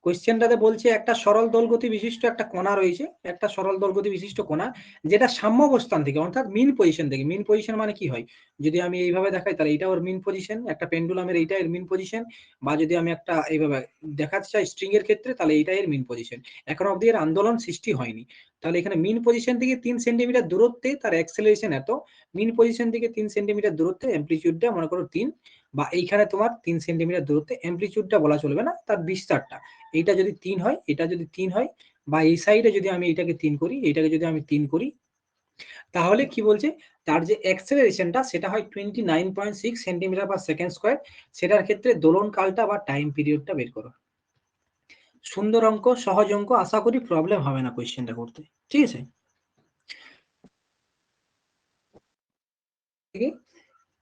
কোয়েশ্চেনটাতে বলছে একটা সরল দোলগতি বিশিষ্ট একটা কণা রয়েছে, একটা সরল দোলগতি বিশিষ্ট কণা যেটা সাম্য অবস্থান থেকে, অর্থাৎ মিন পজিশন থেকে, মিন পজিশন মানে কি হয়, যদি আমি এইভাবে দেখাই তাহলে এটা ওর মিন পজিশন, একটা পেন্ডুলামের এইটা এর মিন পজিশন, বা যদি আমি একটা এইভাবে দেখাতে চাই স্ট্রিং এর ক্ষেত্রে তাহলে এইটা এর মিন পজিশন। এখন অবধি এর আন্দোলন সৃষ্টি হয়নি, তাহলে এখানে মিন পজিশন থেকে 3 সেন্টিমিটার দূরত্বে তার অ্যাক্সেলারেশন এত, মিন পজিশন থেকে 3 সেন্টিমিটার দূরত্বে অ্যামপ্লিটিউডটা মনে করো 3, বা এইখানে তোমার 3 সেন্টিমিটার দূরত্বে অ্যামপ্লিটিউডটা বলা চলবে না, তার বিস্তারটা, এইটা যদি 3 হয়, এটা যদি 3 হয়, বা এই সাইডে যদি আমি এটাকে 3 করি, এটাকে যদি আমি 3 করি, তাহলে কি বলছে তার যে অ্যাক্সেলারেশনটা সেটা হয় 29.6 সেন্টিমিটার/সেকেন্ড স্কয়ার। সেটার ক্ষেত্রে দোলন কালটা বা টাইম পিরিয়ডটা বের করো। সুন্দর অঙ্ক, সহজ অঙ্ক, আশা করি প্রবলেম হবে না কোয়েশ্চেনটা করতে। ঠিক আছে,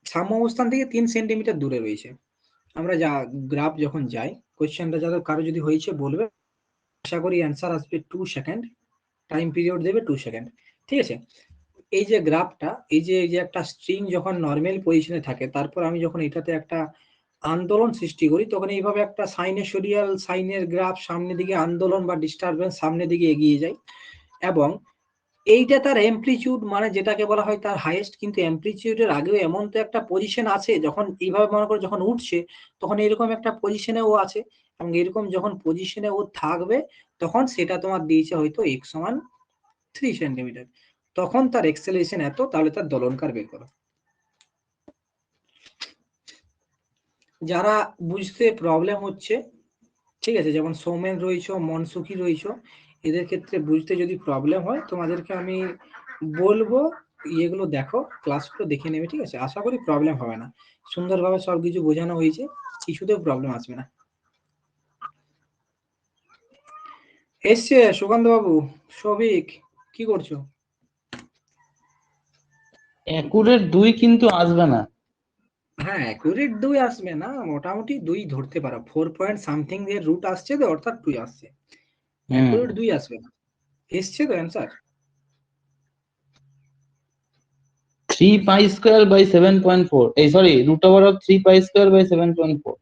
সাম্য অবস্থান থেকে 3 সেন্টিমিটার দূরে রয়েছে। আমরা যা গ্রাফ যখন যাই, কোয়েশ্চেনটা যাদের কারো যদি হয়েছে বলবে, আশা করি অ্যান্সার আসবে 2 সেকেন্ড, টাইম পিরিয়ড দেবে 2 সেকেন্ড। ঠিক আছে, এই যে গ্রাফটা, এই যে একটা স্ট্রিং যখন নর্মাল পজিশনে থাকে, তারপর আমি যখন এটাতে একটা আন্দোলন সৃষ্টি করি, তখন এইভাবে একটা সাইনেসোরিয়াল সাইনের গ্রাফ সামনের দিকে আন্দোলন বা ডিস্টারবেন্স সামনের দিকে এগিয়ে যায়, এবং এইটা তার অ্যামপ্লিটিউড, মানে যেটাকে বলা হয় তার হাইয়েস্ট, কিন্তু অ্যামপ্লিটিউডের আগেও এমন তো একটা পজিশন আছে, যখন এইভাবে মনে করো যখন উঠছে তখন এরকম একটা পজিশনে ও আছে, এবং এরকম যখন পজিশনে ও থাকবে তখন সেটা তোমার দিয়েছে হয়তো x সমান 3 সেন্টিমিটার, তখন তার এক্সেলারেশন এত, তাহলে তার দোলনকার বের করো। যারা বুঝতে প্রবলেম হচ্ছে, ঠিক আছে, যেমন সৌমেন রয়েছে, মনসুখী রয়েছে, এদের ক্ষেত্রে বুঝতে যদি প্রবলেম হয় তোমাদেরকে আমি বলবো এগুলো দেখো, ক্লাসগুলো দেখে নেবে, ঠিক আছে, আশা করি প্রবলেম হবে না, সুন্দরভাবে সবকিছু বোঝানো হয়েছে, কিছুতেও প্রবলেম আসবে না। এসছে সুকান্ত বাবু, সৌভিক, কি করছো? অ্যাকুরেট 2 কিন্তু আসবে না। হ্যাঁ, অ্যাকুরেট 2 আসবে না, মোটামুটি 2 ধরতে পারো, 4 পয়েন্ট সামথিং এর রুট আসছে তো, অর্থাৎ 2 আসছে, অ্যাকুরেট 2 আসবে না। এসছে তো অ্যান্সার? 3 pi square by 7.4, এই sorry root over of 3 pi square by 7.4।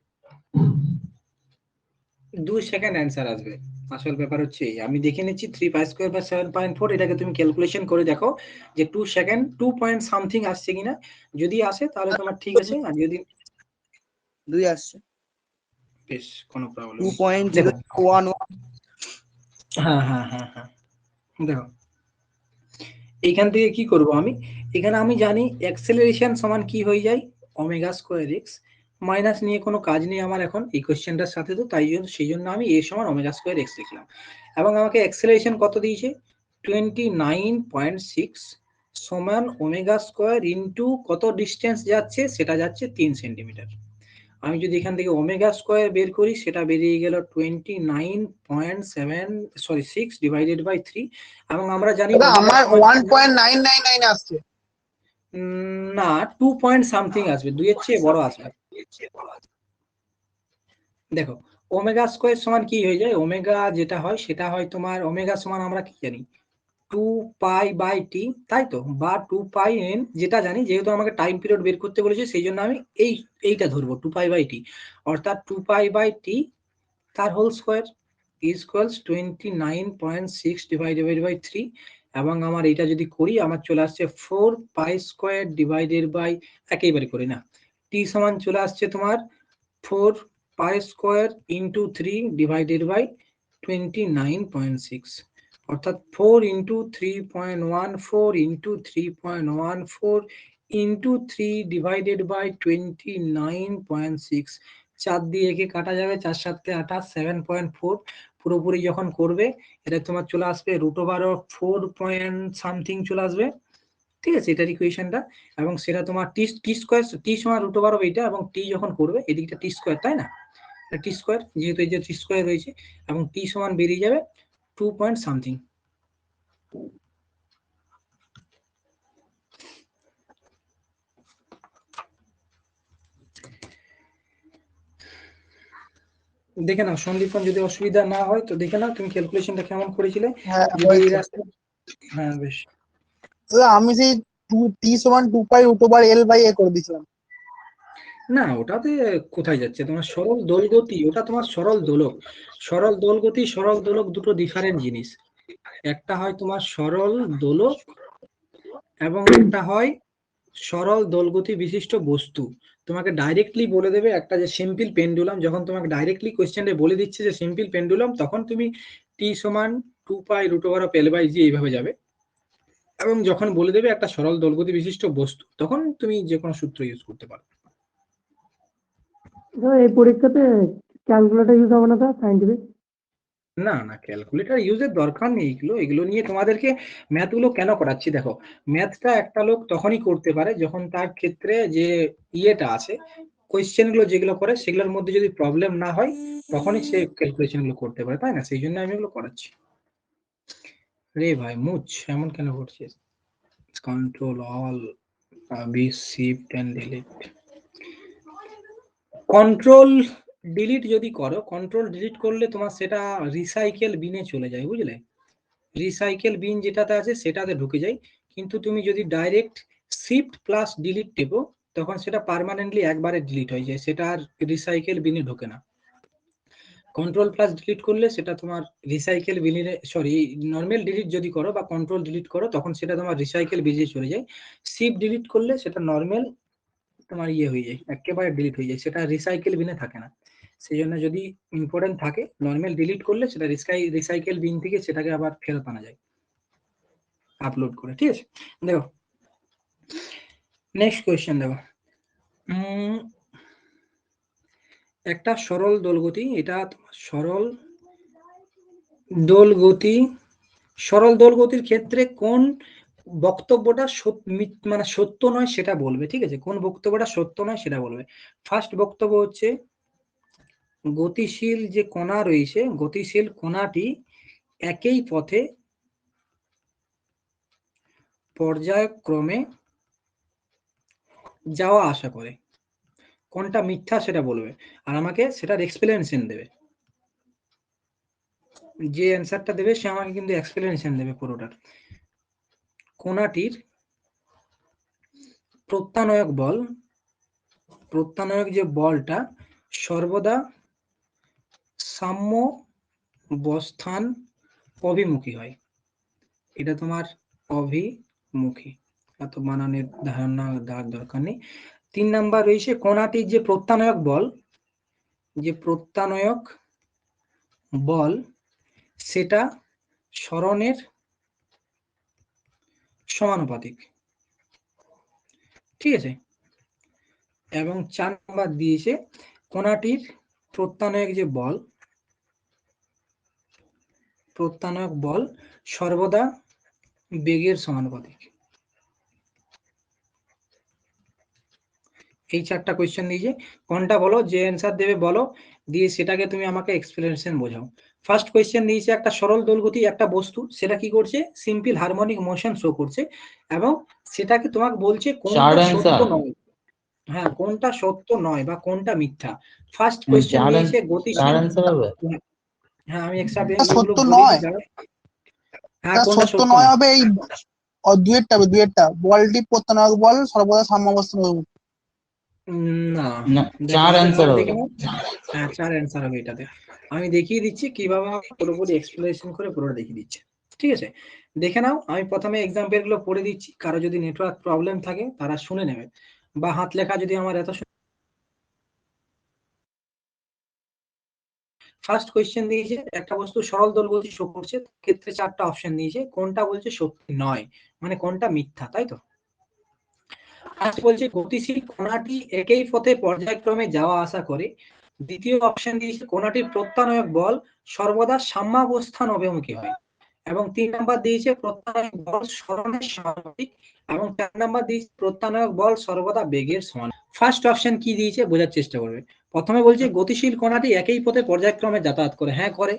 2 second answer আসবে। আসল ব্যাপার হচ্ছে এই, আমি দেখে নিচ্ছি 3 পাই স্কয়ার বাই 7.4, এটাকে তুমি ক্যালকুলেশন করে দেখো যে 2 সেকেন্ড 2 পয়েন্ট সামথিং আসছে কিনা, যদি আসে তাহলে তোমার ঠিক আছে, আর যদি 2 আসছে, বেশ কোনো প্রবলেম নেই। 2.011। হ্যাঁ হ্যাঁ হ্যাঁ হ্যাঁ, দেখো এইখান থেকে কি করব আমি, এখানে আমি জানি অ্যাক্সেলারেশন সমান কি হয়ে যায়, ওমেগা স্কয়ার এক্স, মাইনাস নিয়ে কোনো কাজ নেই আমার এখন এই কোশ্চেনটার সাথে, তো তাই জন্য সেই জন্য আমি এ সমান ওমেগা স্কয়ার এক্স লিখলাম, এবং আমাকে অ্যাক্সেলারেশন কত দিয়েছে 29.6 সমান ওমেগা স্কয়ার ইনটু কত ডিসটেন্স যাচ্ছে, সেটা যাচ্ছে 3 সেন্টিমিটার। আমি যদি এখান থেকে ওমেগা স্কয়ার বের করি, সেটা বেরিয়ে গেল 29.6 ডিভাইডেড বাই 3, এবং আমরা জানি দাদা ওমেগা আমার সমান 1.999 আসছে। না 2 পয়েন্ট সামথিং আসবে, 2 এর চেয়ে বড় আসবে। দেখো ওমেগা স্কয়ার সমান কি হয়ে যায়, ওমেগা যেটা হয় সেটা হয় তোমার, ওমেগা সমান আমরা কি জানি 2 পাই বাই টি, তাই তো, বা 2 পাই এন, যেটা জানি, যেহেতু আমাকে টাইম পিরিয়ড বের করতে বলেছে সেই জন্য আমি এইটা ধরবো 2 পাই বাই টি, অর্থাৎ 2 পাই বাই টি তার whole square equals 29.6 divided by 3, এবং আমার এটা যদি করি আমার চলে আসছে 4 পাই স্কয়ার ডিভাইডেড বাই, একেবারে করি না, টি সমান চলে আসছে তোমার 4 pi square into 3 divided by 29.6, অর্থাৎ 4 into 3.14 into 3.14 into 3 divided by 29.6, 4 দিয়ে একে কাটা যাবে, 4 7 28, 7.4, পুরোপুরি যখন করবে এটা তোমার চলে আসবে root over of 4 point something চলে আসবে, ঠিক আছে, এটার ইকুয়েশনটা, এবং সেটা তোমার টি স্কয়ার, টি সমান রুট ওভার অফ এইটা, এবং টি যখন করবে এদিকটা টি স্কয়ার, তাই না, টি স্কয়ার, যেহেতু এই যে টি স্কয়ার রয়েছে, এবং টি সমান বেরিয়ে যাবে 2 পয়েন্ট সামথিং। দেখে নাও সন্দীপন, যদি অসুবিধা না হয় তো দেখে নাও তুমি ক্যালকুলেশনটা কেমন করেছিলে, হ্যাঁ যদি এই হয়েছে। রাস্তায়, হ্যাঁ বেশ। দাদা আমি সেই টি সমান 2 pi root over L by এ করে দিয়েছিলাম। না ওটাতে কোথায় যাচ্ছে তোমার সরল দোলগতি, ওটা তোমার সরল দোলক, সরল দোলগতি সরল দোলক দুটো ডিফারেন্ট জিনিস, একটা হয় তোমার সরল দোলক এবং একটা হয় সরল দোলগতি বিশিষ্ট বস্তু। তোমাকে ডাইরেক্টলি বলে দেবে একটা যে সিম্পল পেন্ডুলাম, যখন তোমাকে ডাইরেক্টলি কোশ্চেনে বলে দিচ্ছে যে সিম্পল পেন্ডুলাম, তখন তুমি টি সমান 2 pi root over of L by G এইভাবে যাবে, এবং যখন বলে দেবে একটা সরল দোলগতি বিশিষ্ট বস্তু, তখন তুমি যে কোনো সূত্র ইউজ করতে পারো। এই পরীক্ষাতে ক্যালকুলেটর ইউজ হবে না তো সাইন্টিফিক? না না, ক্যালকুলেটর ইউজের দরকার নেই, এগুলো নিয়ে তোমাদেরকে ম্যাথগুলো কেন করাচ্ছি, দেখো ম্যাথটা একটা লোক তখনই করতে পারে যখন তার ক্ষেত্রে যে ইয়েটা আছে, কোয়েশ্চেন গুলো যেগুলো করে সেগুলোর মধ্যে যদি প্রবলেম না হয় তখনই সে ক্যালকুলেশন গুলো করতে পারে, তাই না, সেই জন্য আমি এগুলো করাচ্ছি। রে ভাই মুচ এমন কেন করছিস, control all b shift and delete, control delete যদি করো, কন্ট্রোল ডিলিট করলে তোমার সেটা রিসাইকেল বিনে চলে যায়, বুঝলে? রিসাইকেল বিন যেটাতে আছে সেটাতে ঢুকে যায়, কিন্তু তুমি যদি ডাইরেক্ট শিফট প্লাস ডিলিট টেপো তখন সেটা পার্মানেন্টলি একবারে ডিলিট হয়ে যায়, সেটা আর রিসাইকেল বিনে ঢোকে না। কন্ট্রোল প্লাস ডিলিট করলে সেটা তোমার রিসাইকেল বিনে, সরি নর্মাল ডিলিট যদি করো বা কন্ট্রোল ডিলিট করো তখন সেটা তোমার রিসাইকেল বিনে চলে যায়। শিফট ডিলিট করলে সেটা নর্মাল তোমার ইয়ে হয়ে যায়, একেবারে ডিলিট হয়ে যায়, সেটা রিসাইকেল বিনে থাকে না। সেই জন্য যদি ইম্পর্টেন্ট থাকে নর্মাল ডিলিট করলে সেটা রিসাইকেল বিন থেকে সেটাকে আবার ফেরত আনা যায় আপলোড করে, ঠিক আছে? দেখো নেক্সট কোয়েশ্চেন, দেখো একটা সরল দোলগতি, এটা সরল দোলগতি, সরল দোলগতির ক্ষেত্রে কোন বক্তব্যটা মানে সত্য নয় সেটা বলবে, ঠিক আছে? কোন বক্তব্যটা সত্য নয় সেটা বলবে। ফার্স্ট বক্তব্য হচ্ছে গতিশীল যে কণা রয়েছে, গতিশীল কণাটি একই পথে পর্যায়ক্রমে যাওয়া আসা করে। কোনটা মিথ্যা সেটা বলবে আর আমাকে সেটার এক্সপ্লেনেশন দেবে। যে অ্যান্সারটা দেবে সে আমাকে কিন্তু এক্সপ্লেনেশন দেবে পুরোটার। কণাটির প্রত্যানয়ক বল, প্রত্যানয়ক যে বলটা সর্বদা সাম্য অবস্থান অভিমুখী হয়, এটা তোমার অভিমুখী, এত বানানের ধারণা দেওয়ার দরকার নেই। 3 নাম্বার রয়েছে কণাটির যে প্রত্যানয়ক বল, যে প্রত্যানয়ক বল সেটা সরণের সমানুপাতিক, ঠিক আছে? এবং 4 নাম্বার দিয়েছে কণাটির প্রত্যানয়ক যে বল, প্রত্যানয়ক বল সর্বদা বেগের সমানুপাতিক। এই 4টা কোয়েশ্চেন দিয়েছে, কোনটা বলো, যে অ্যান্সার দেবে বলো, দিয়ে সেটাকে তুমি আমাকে এক্সপ্লেনেশন বোঝাও। ফার্স্ট কোয়েশ্চেন দিয়েছে একটা সরল দোলগতি একটা বস্তু, সেটা কি করছে, সিম্পল হারমোনিক মোশন শো করছে এবং সেটাকে তোমাকে বলছে কোনটা সত্য নয়। হ্যাঁ, কোনটা সত্য নয় বা কোনটা মিথ্যা। ফার্স্ট কোয়েশ্চেন দিয়েছে গতিশীল, হ্যাঁ আমি এক্সট্রা সত্য নয়, হ্যাঁ কোনটা সত্য সত্য নয় নয় হবে এই দুয়েরটা বলটি প্রত্যানয়ক বল সর্বদা সাম্যাবস্থান অভিমুখী। না, না, দেখো, 4 অ্যান্সার হবে। দেখে নাও। হ্যাঁ 4 অ্যান্সার হবে এটাতে। আমি দেখিয়ে দিচ্ছি কিভাবে পুরোপুরি এক্সপ্লেনেশন করে পুরোটা দেখিয়ে দিচ্ছি, ঠিক আছে? দেখে নাও, আমি প্রথমে এক্সাম্পল গুলো পড়ে দিচ্ছি, কারো যদি নেটওয়ার্ক প্রবলেম থাকে তারা শুনে নেবে, বা হাত লেখা যদি আমার এত। ফার্স্ট কোয়েশ্চেন দিয়েছে একটা বস্তু সরল দোলগতি শো করছে, ক্ষেত্রে 4টা অপশন দিয়েছে, কোনটা বলছে সত্যি নয়, মানে কোনটা মিথ্যা, তাই তো? ফার্স্ট বলছে গতিশীল কণাটি একই পথে পর্যায়ক্রমে যাওয়া আসা করে। দ্বিতীয় অপশন দিয়েছে কণাটির প্রত্যানয়ক বল সর্বদা সাম্যাবস্থান অভিমুখী হয়। এবং 3 নাম্বার দিয়েছে প্রত্যানয়ক বল সরণের সমানুপাতিক। এবং 4 নাম্বার দিয়েছে প্রত্যানয়ক বল সর্বদা বেগের সমান। ফার্স্ট অপশন কি দিয়েছে বোঝার চেষ্টা করবে। প্রথমে বলছে গতিশীল কণাটি একই পথে পর্যায়ক্রমে যাতায়াত করে। হ্যাঁ করে,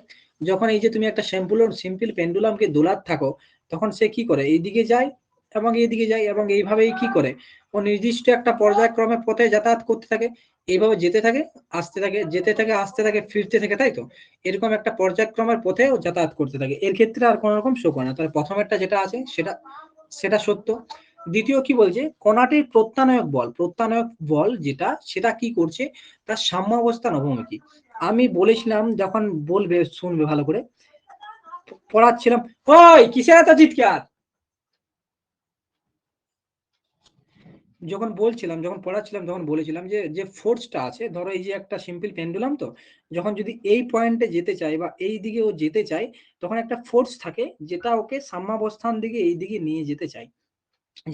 যখন এই যে তুমি একটা সিম্পল পেন্ডুলামকে দোলাতে থাকো তখন সে কি করে, এইদিকে যায় এবং এইদিকে যায় এবং এইভাবেই কি করে, ও নির্দিষ্ট একটা পর্যায়ক্রমে পথে যাতায়াত করতে থাকে, এইভাবে যেতে থাকে আসতে থাকে, যেতে থাকে আসতে থাকে, ফিরতে থাকে, তাই তো? এরকম একটা পর্যায়ক্রমের পথে ও যাতায়াত করতে থাকে, এর ক্ষেত্রে আর কোনো রকম শো করে না। তাহলে প্রথমেরটা যেটা আছে সেটা সত্য। দ্বিতীয় কি বলছে, কণাটির প্রত্যানয়ক বল যেটা, সেটা কি করছে, তার সাম্যাবস্থান অভিমুখী। আমি বলেছিলাম, যখন বলবে শুনবে ভালো করে, পড়াচ্ছিলাম, ওই কিসের এত চিৎকার, যখন পড়াচ্ছিলাম তখন বলেছিলাম যে ফোর্সটা আছে, ধরো এই যে একটা সিম্পল পেন্ডুলাম, তো যখন যদি এই পয়েন্টে যেতে চাই বা এই দিকে ও যেতে চায় তখন একটা ফোর্স থাকে যেটা ওকে সাম্যাবস্থান দিকে এই দিকে নিয়ে যেতে চায়,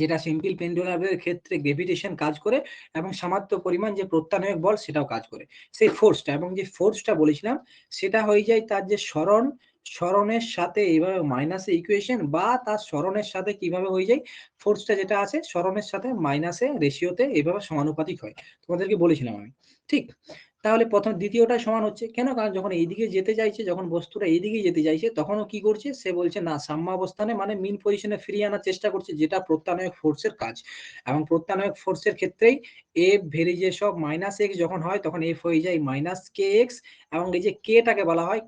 যেটা সিম্পল পেন্ডুলামের ক্ষেত্রে গ্রেভিটেশন কাজ করে এবং সামান্য পরিমাণ যে প্রত্যানয়ক বল সেটাও কাজ করে, সেই ফোর্সটা। এবং যে ফোর্সটা বলেছিলাম সেটা হয়ে যায় তার যে সরণের সাথে এইভাবে মাইনাসে ইকুয়েশন, বা তার সরণের সাথে কিভাবে হয়ে যায়, ফোর্সটা যেটা আছে সরণের সাথে মাইনাসে রেশিওতে এইভাবে সমানুপাতিক হয়, তোমাদেরকে বলেছিলাম আমি, ঠিক? তাহলে প্রথম দ্বিতীয়টা সমান হচ্ছে কেন? কারণ যখন এইদিকে যেতে চাইছে, যখন বস্তুটা এইদিকে যেতে চাইছে, তখনও কি করছে? সে বলছে না, সাম্যাবস্থানে মানে মিন পজিশনে ফিরিয়ে আনার চেষ্টা করছে, যেটা প্রত্যানয়ক ফোর্সের কাজ। এবং প্রত্যানয়ক ফোর্সের ক্ষেত্রেই এফ ভেরিজেস অফ মাইনাস এক্স যখন হয়, তখন এফ হয়ে যায় মাইনাস কে এক্স, এবং এই যে কেটাকে বলা হয়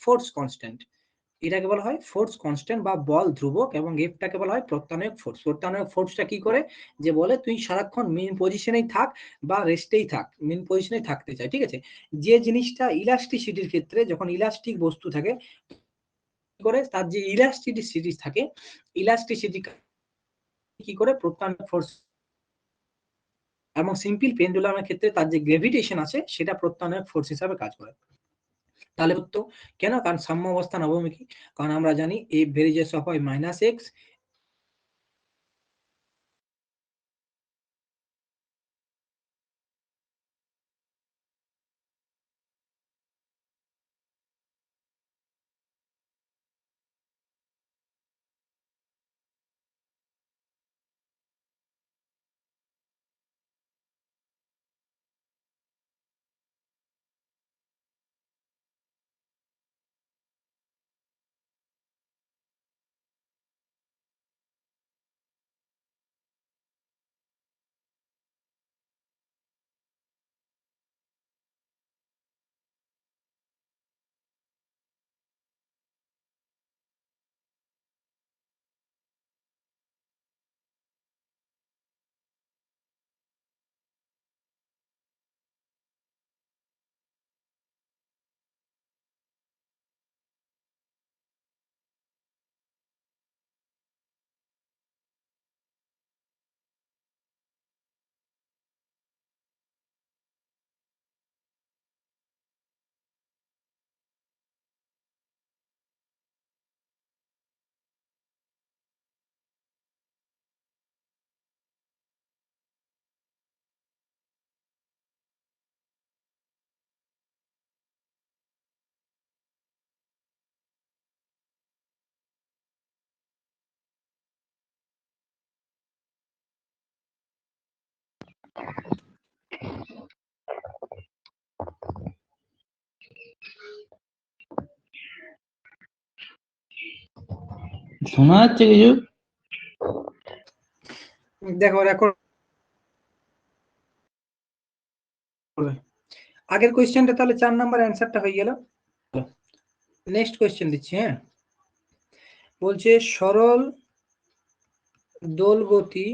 ফোর্স কনস্ট্যান্ট। এটাকে বলা হয় ফোর্স কনস্ট্যান্ট বা বল ধ্রুবক, এবং এফটাকে বলা হয় প্রত্যানয়ক ফোর্স। প্রত্যানয়ক ফোর্সটা কি করে? যে বলে তুই সারাক্ষণ মিন পজিশনেই থাক বা রেস্টেই থাক, মিন পজিশনেই থাকতে চাই, ঠিক আছে? যে জিনিসটা ইলাস্টিসিটির ক্ষেত্রে, যখন ইলাস্টিক বস্তু থাকে কি করে, তার যে ইলাস্টিসিটি থাকে, ইলাস্টিসিটি কি করে? প্রত্যানয়ক ফোর্স। এবং সিম্পল পেন্ডুলামের ক্ষেত্রে তার যে গ্র্যাভিটেশন আছে, সেটা প্রত্যানয়ক ফোর্স হিসাবে কাজ করে। তাহলে উত্তর কেন? কারণ সাম্য অবস্থান অবমুখী। কারণ আমরা জানি এফ ভেরিজেস অফ হয় মাইনাস এক্স, শোনা যাচ্ছে কিছু? দেখো রেকর্ড আগের কোয়েশ্চেনটা, তাহলে 4 নাম্বার অ্যান্সারটা হয়ে গেল। নেক্সট কোয়েশ্চেন দিচ্ছি। হ্যাঁ, বলছে সরল দোল গতি,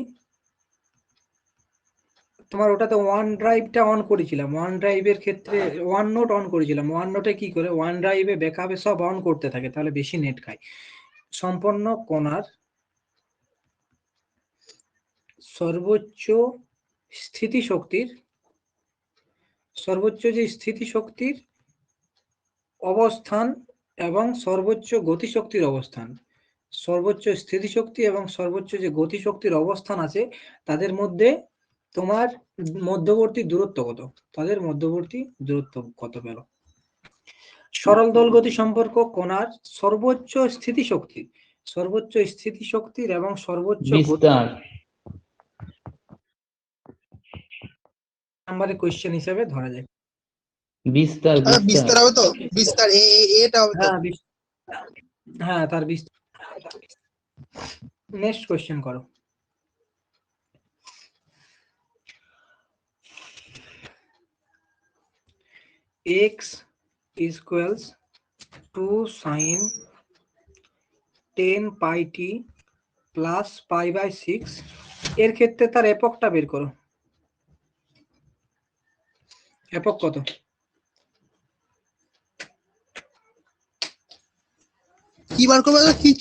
তোমার ওটাতে ওয়ান ড্রাইভটা অন করেছিলাম, ওয়ান ড্রাইভের ক্ষেত্রে ওয়ান নোট অন করেছিলাম। ওয়ান নোটে কি করে? ওয়ান ড্রাইভে ব্যাকআপে সব অন করতে থাকে, তাহলে বেশি নেট খায়। সম্পন্ন কোণার সর্বোচ্চ স্থিতিশক্তির, সর্বোচ্চ যে স্থিতিশক্তির অবস্থান এবং সর্বোচ্চ গতিশক্তির অবস্থান, সর্বোচ্চ স্থিতিশক্তি এবং সর্বোচ্চ যে গতিশক্তির অবস্থান আছে, তাদের মধ্যে তোমার মধ্যবর্তী দূরত্ব কত? তাদের মধ্যবর্তী দূরত্ব কত পেল? সরল দোল গতি সম্পর্ক কোণার সর্বোচ্চ স্থিতিশক্তির, সর্বোচ্চ স্থিতিশক্তির এবং সর্বোচ্চ বিস্তার। নাম্বারের কোশ্চেন হিসেবে ধরা যায়। বিস্তার আচ্ছা, বিস্তার বিস্তার হবে তো? বিস্তার এটা হবে তো? হ্যাঁ তার বিস্তার। নেক্সট কোশ্চেন করো। x equals 2 sin 10 pi t plus pi by 6 এর ক্ষেত্রে তার এককটা বের করো। একক কত? কি বার করবে? কি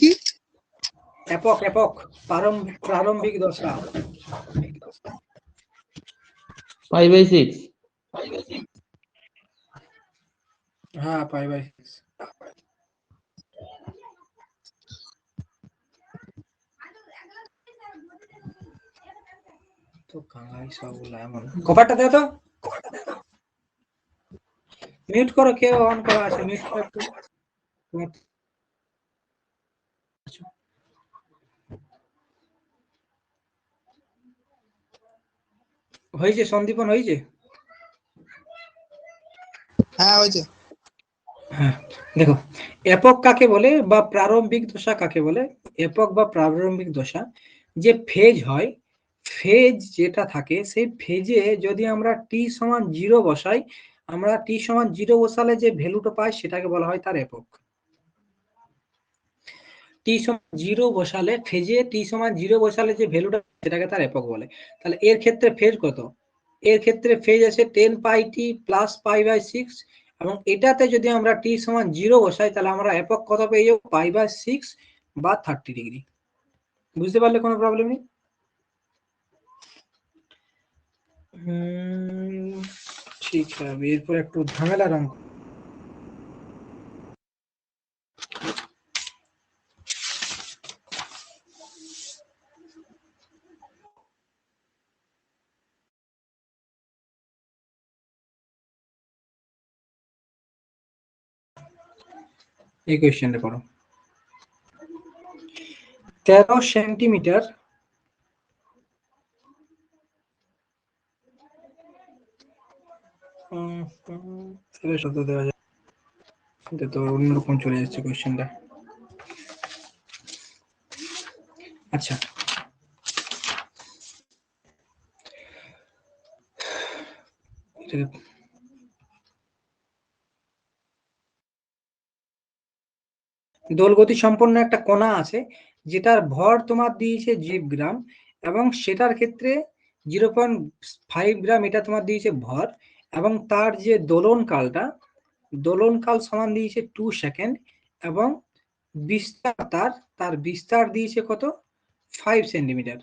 একক প্রারম্ভিক দশা। Pi by 6। হ্যাঁ পাই বাই 6। তো কাঙাই সবগুলো এমন। কভারটা দাও তো, মিউট করো, কেউ অন করা আছে মিউট করো একটু। হয়েছে সন্দীপন, হয়েছে? হয়েছে। হ্যাঁ দেখো, এপক কাকে বলে বা প্রারম্ভিক দশা কাকে বলে? এপক বা প্রারম্ভিক দশা যে ফেজ হয়, ফেজ যেটা থাকে সেই ফেজে যদি আমরা টি সমান 0 বসাই, আমরা টি সমান 0 বসালে যে ভ্যালুটা পাই সেটাকে বলা হয় তার এপক। টি সমান 0 বসালে, ফেজে টি সমান 0 বসালে যে ভ্যালুটা সেটাকে তার এপক বলে। তাহলে এর ক্ষেত্রে ফেজ কত? এর ক্ষেত্রে ফেজ আছে 10 পাই টি প্লাস পাই বাই 6, এবং এটাতে যদি আমরা টি সমান 0 বসাই তাহলে আমরা এপক কত পেয়ে যাবো? পাই বাই 6 বা 30 ডিগ্রি। বুঝতে পারলে কোনো প্রবলেম নেই? ঠিক আছে, এরপর একটু ঝামেলার অঙ্ক। এই কোয়েশ্চেনটা করো। 13 সেন্টিমিটার শত দেওয়া যায়, এটা তো অন্যরকম চলে যাচ্ছে কোয়েশ্চেনটা। আচ্ছা, দোলগতি সম্পন্ন একটা কণা আছে যেটার ভর তোমার দিয়েছে জিব গ্রাম, এবং সেটার ক্ষেত্রে 0.5 গ্রাম এটা তোমার দিয়েছে ভর, এবং তার যে দোলনকালটা, দোলনকাল সমান দিয়েছে 2 সেকেন্ড, এবং বিস্তার তার বিস্তার দিয়েছে কত? 5 সেন্টিমিটার।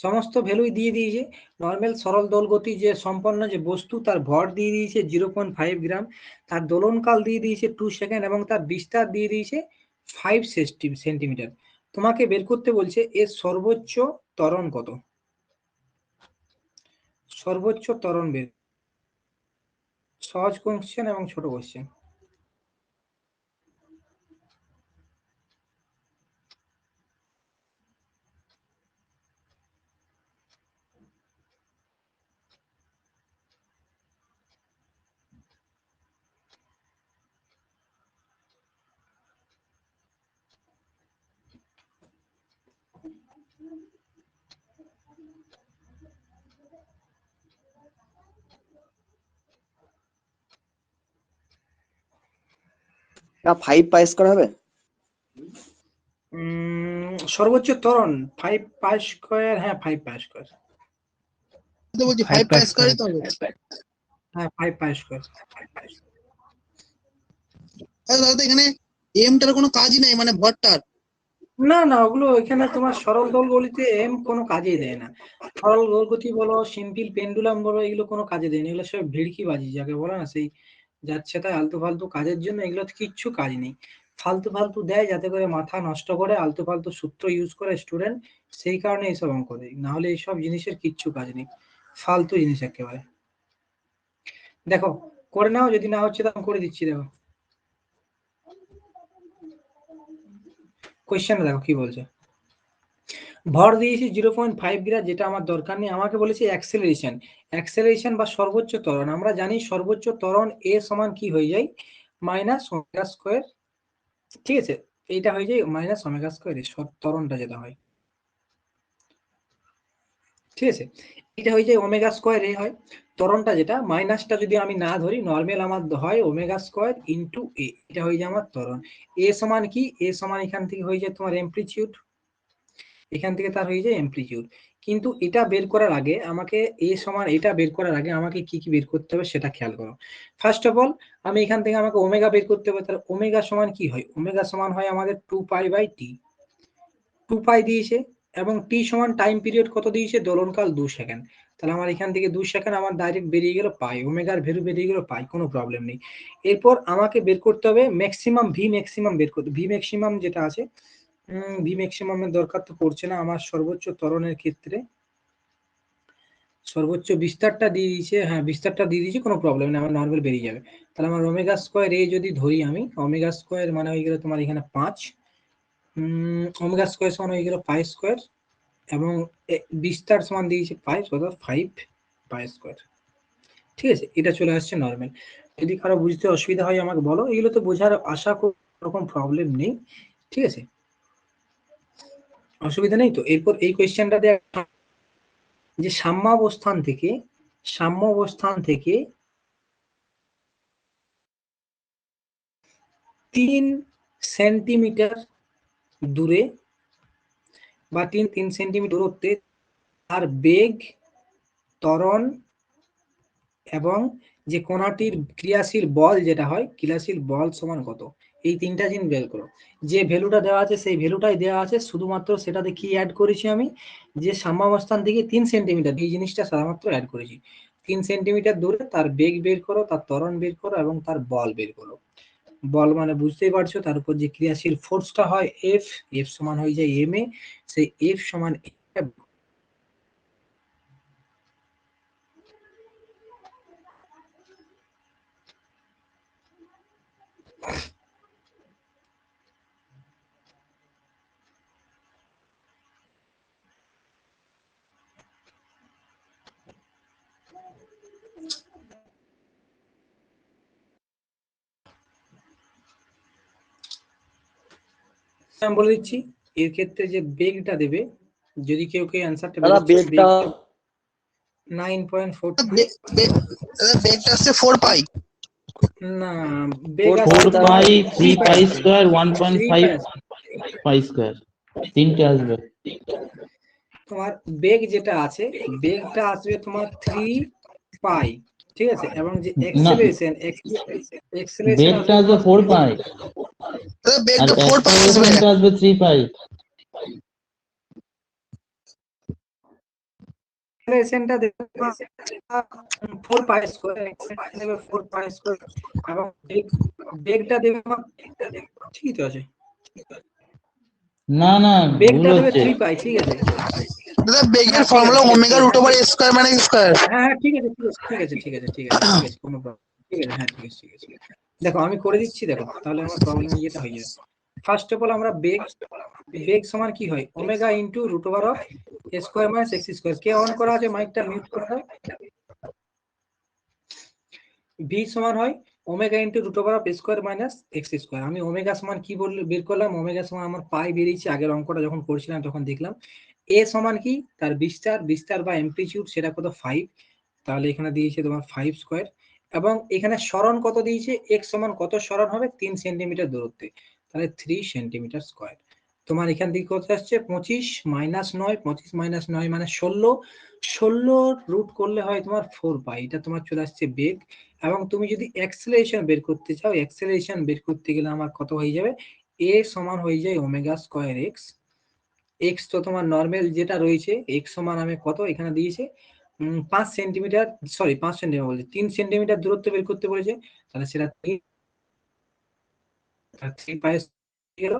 সমস্ত ভ্যালুই দিয়ে দিয়েছে। নর্মাল সরল দোলগতি যে সম্পন্ন যে বস্তু, তার ভর দিয়ে দিয়েছে 0.5 গ্রাম, তার দোলনকাল দিয়ে দিয়েছে 2 সেকেন্ড, এবং তার বিস্তার দিয়ে দিয়েছে 5 সেন্টিমিটার। তোমাকে বের করতে বলছে এর সর্বোচ্চ ত্বরণ কত। সর্বোচ্চ ত্বরণ বের, সহজ কোশ্চেন এবং ছোট কোশ্চেন। না 5 পাই স্কয়ার হবে। সর্বোচ্চ ত্বরণ 5 পাই স্কয়ার, হ্যাঁ 5 পাই স্কয়ার, তো বলছি 5 পাই স্কয়ারই তো হবে। হ্যাঁ 5 পাই স্কয়ার। তাহলে তো এখানে এমটার কোনো কাজই নাই, মানে ভরটার। না না, ওগুলো এখানে তোমার সরল দোলগতিতে এম কোনো কাজেই দেয় না। সরল দোলগতি বলো, সিম্পল পেন্ডুলাম বলো, এগুলো কোনো কাজে দেয় না। এগুলো সব ভিড়কিবাজি যাকে বলে না, সেই যাচ্ছে তাই আলতু ফালতু কাজের জন্য, এগুলো কিচ্ছু কাজ নেই। ফালতু ফালতু দেয় যাতে করে মাথা নষ্ট করে, আলতু ফালতু সূত্র ইউজ করে স্টুডেন্ট, সেই কারণে এইসব অঙ্ক দেয়। না হলে এইসব জিনিসের কিচ্ছু কাজ নেই, ফালতু জিনিস একেবারে। দেখো করে নাও, যদি না হচ্ছে তখন করে দিচ্ছি। দেখো কোয়েশ্চেন দেখো কি বলছে। ভর দিয়েছি 0.5 গ্রাম, যেটা আমার দরকার নেই। আমাকে বলেছে অ্যাক্সেলারেশন, অ্যাক্সেলারেশন বা সর্বোচ্চ ত্বরণ। আমরা জানি সর্বোচ্চ ত্বরণ এ সমান কি হয়ে যায়? Minus omega square. ঠিক আছে, এইটা হয়ে যায় মাইনাস ওমেগা স্কয়ার, ত্বরণটা যেটা হয়। ঠিক আছে, এটা হয়ে যায় ওমেগা স্কয়ার এ হয় ত্বরণটা, যেটা মাইনাসটা যদি আমি না ধরি, নর্মাল আমার হয় ওমেগা স্কয়ার ইন্টু এ, এটা হয়ে যায় আমার ত্বরণ। এ সমান কি? এ সমান এখান থেকে হয়ে যায় তোমার অ্যামপ্লিটিউড, এখান থেকে তার হয়ে যায় অ্যামপ্লিটিউড। কিন্তু এটা বের করার আগে আমাকে, এ সমান এটা বের করার আগে আমাকে কি কি বের করতে হবে সেটা খেয়াল করো। ফার্স্ট অফ অল আমি এখান থেকে আমাকে ওমেগা বের করতে হবে। তাহলে ওমেগা সমান কি হয়? ওমেগা সমান হয় আমাদের 2 পাই বাই টি। 2 পাই দিয়েছে, এবং টি সমান টাইম পিরিয়ড কত দিয়েছে? দোলনকাল 2 সেকেন্ড। তাহলে আমার এখান থেকে 2 সেকেন্ড আমার ডাইরেক্ট বেরিয়ে গেল পাই, ওমেগার ভ্যালু বেরিয়ে গেল পাই, কোনো প্রবলেম নেই। এরপর আমাকে বের করতে হবে ম্যাক্সিমাম, ভি ম্যাক্সিমাম বের করতে। ভি ম্যাক্সিমাম যেটা আছে, ভি ম্যাক্সিমামের দরকার তো পড়ছে না আমার সর্বোচ্চ ত্বরণের ক্ষেত্রে। সর্বোচ্চ বিস্তারটা দিয়ে দিয়েছে, হ্যাঁ বিস্তারটা দিয়ে দিয়েছে, কোনো প্রবলেম নেই, আমার নর্মাল বেরিয়ে যাবে। তাহলে আমার ওমেগা স্কয়ার এ যদি ধরি আমি, ওমেগা স্কয়ার মানে হয়ে গেল তোমার এখানে 5, ওমেগা স্কয়ার সমান হয়ে গেল পাই স্কয়ার, এবং বিস্তার সমান দিয়েছে পাই, কত? 5 পাই স্কয়ার। ঠিক আছে, এটা চলে আসছে নর্মাল। যদি কারো বুঝতে অসুবিধা হয় আমাকে বলো, এগুলো তো বোঝার আশা করি রকম প্রবলেম নেই, ঠিক আছে, অসুবিধা নেই তো। এরপর এই কোয়েশ্চেনটা যে সাম্যাবস্থান থেকে 3 সেন্টিমিটার দূরে বা 3 সেন্টিমিটার দূরত্বে তার বেগ, ত্বরণ এবং যে কণাটির ক্রিয়াশীল বল যেটা হয়, ক্রিয়াশীল বল সমান কত, এই তিনটা জিনিস বের করো। যে ভ্যালুটা দেওয়া আছে সেই ভ্যালুটাই দেওয়া আছে, শুধুমাত্র সেটাতে কি অ্যাড করেছি আমি, যে সাম্যাবস্থান থেকে 3 সেন্টিমিটার, এই জিনিসটা শুধুমাত্র অ্যাড করেছি। 3 সেন্টিমিটার দূরে তার বেগ বের করো, তার ত্বরণ বের করো এবং তার বল বের করো। বল মানে বুঝতেই পারছো, তার উপর যে ক্রিয়াশীল ফোর্সটা হয় এফ, এফ সমান হয়ে যায় এম এ, সেই এফ সমান আমি বলে দিচ্ছি। এর ক্ষেত্রে যে বেগটা দেবে, যদি কেউ অ্যান্সারটা দাদা বেগটা 9.4, বেগটা আসছে 4 পাই। না বেগ 4 আসছে পাই 3 3 পাই স্কয়ার 3 1.5 পাই স্কয়ার, তিনটে আসবে। তোমার বেগ যেটা আছে, বেগটা আসবে তোমার 3 পাই, ঠিক আছে, এবং যে না, এক্সেলারেশন বেগটা আসবে 4 পাই দাদা আর বেগটা 4 পাই আসবে। অ্যাক্সেলারেশনটা আসবে 3 পাই। এক্সেলারেশনটা দেবে 4 পাই স্কয়ার, দেবে 4 পাই স্কয়ার এবং বেগটা দেবে ঠিক আছে, না না, ভুল বেগটা দেবে হচ্ছে। 3 পাই, ঠিক আছে। দাদা বেগের formula omega root over a square মানে স্কয়ার। হ্যাঁ ঠিক আছে কোনো প্রবলেম, ঠিক আছে, হ্যাঁ ঠিক আছে। দেখো আমি করে দিচ্ছি, দেখো তাহলে আমার প্রবলেম ইয়েটা হয়ে যাবে। ফার্স্ট অফ অল আমরা বেগ সমান কি হয়, omega into root over of a square minus x square. কে অন করা আছে মাইকটা মিউট করে দাও। ভি সমান হয় omega into root over of a square minus x square. আমি ওমেগা সমান কি বললে বের করলাম, ওমেগা সমান আমার পাই বেরিয়েছে, আগের অঙ্কটা যখন করছিলাম তখন দেখলাম। এ সমান কি, তার বিস্তার বা অ্যামপ্লিটিউড, সেটা কত 5, তাহলে এখানে দিয়েছে তোমার 5 স্কয়ার, এবং এখানে সরণ কত দিয়েছে, x সমান কত সরণ হবে 3 সেন্টিমিটার দূরত্বে, তাহলে 3 সেন্টিমিটার স্কয়ার। তোমার এখান থেকে কত আসছে 25 মাইনাস 9, 25 মাইনাস 9 মানে 16, 16 রুট করলে হয় তোমার 4 পাই, এটা তোমার চলে আসছে বেগ। এবং তুমি যদি অ্যাক্সেলারেশন বের করতে চাও, অ্যাক্সেলারেশন বের করতে গেলে আমার কত হয়ে যাবে, a সমান হয়ে যায় ওমেগা স্কয়ার এক্স। এক্স তো তোমার নর্মাল যেটা রয়েছে, এক্স সমান আমি কত এখানে দিয়েছে 5 সেন্টিমিটার, সরি 5 সেন্টিমিটার বলছে, 3 সেন্টিমিটার দূরত্ব বের করতে বলেছে, তাহলে সেটা 3 পাই গেল।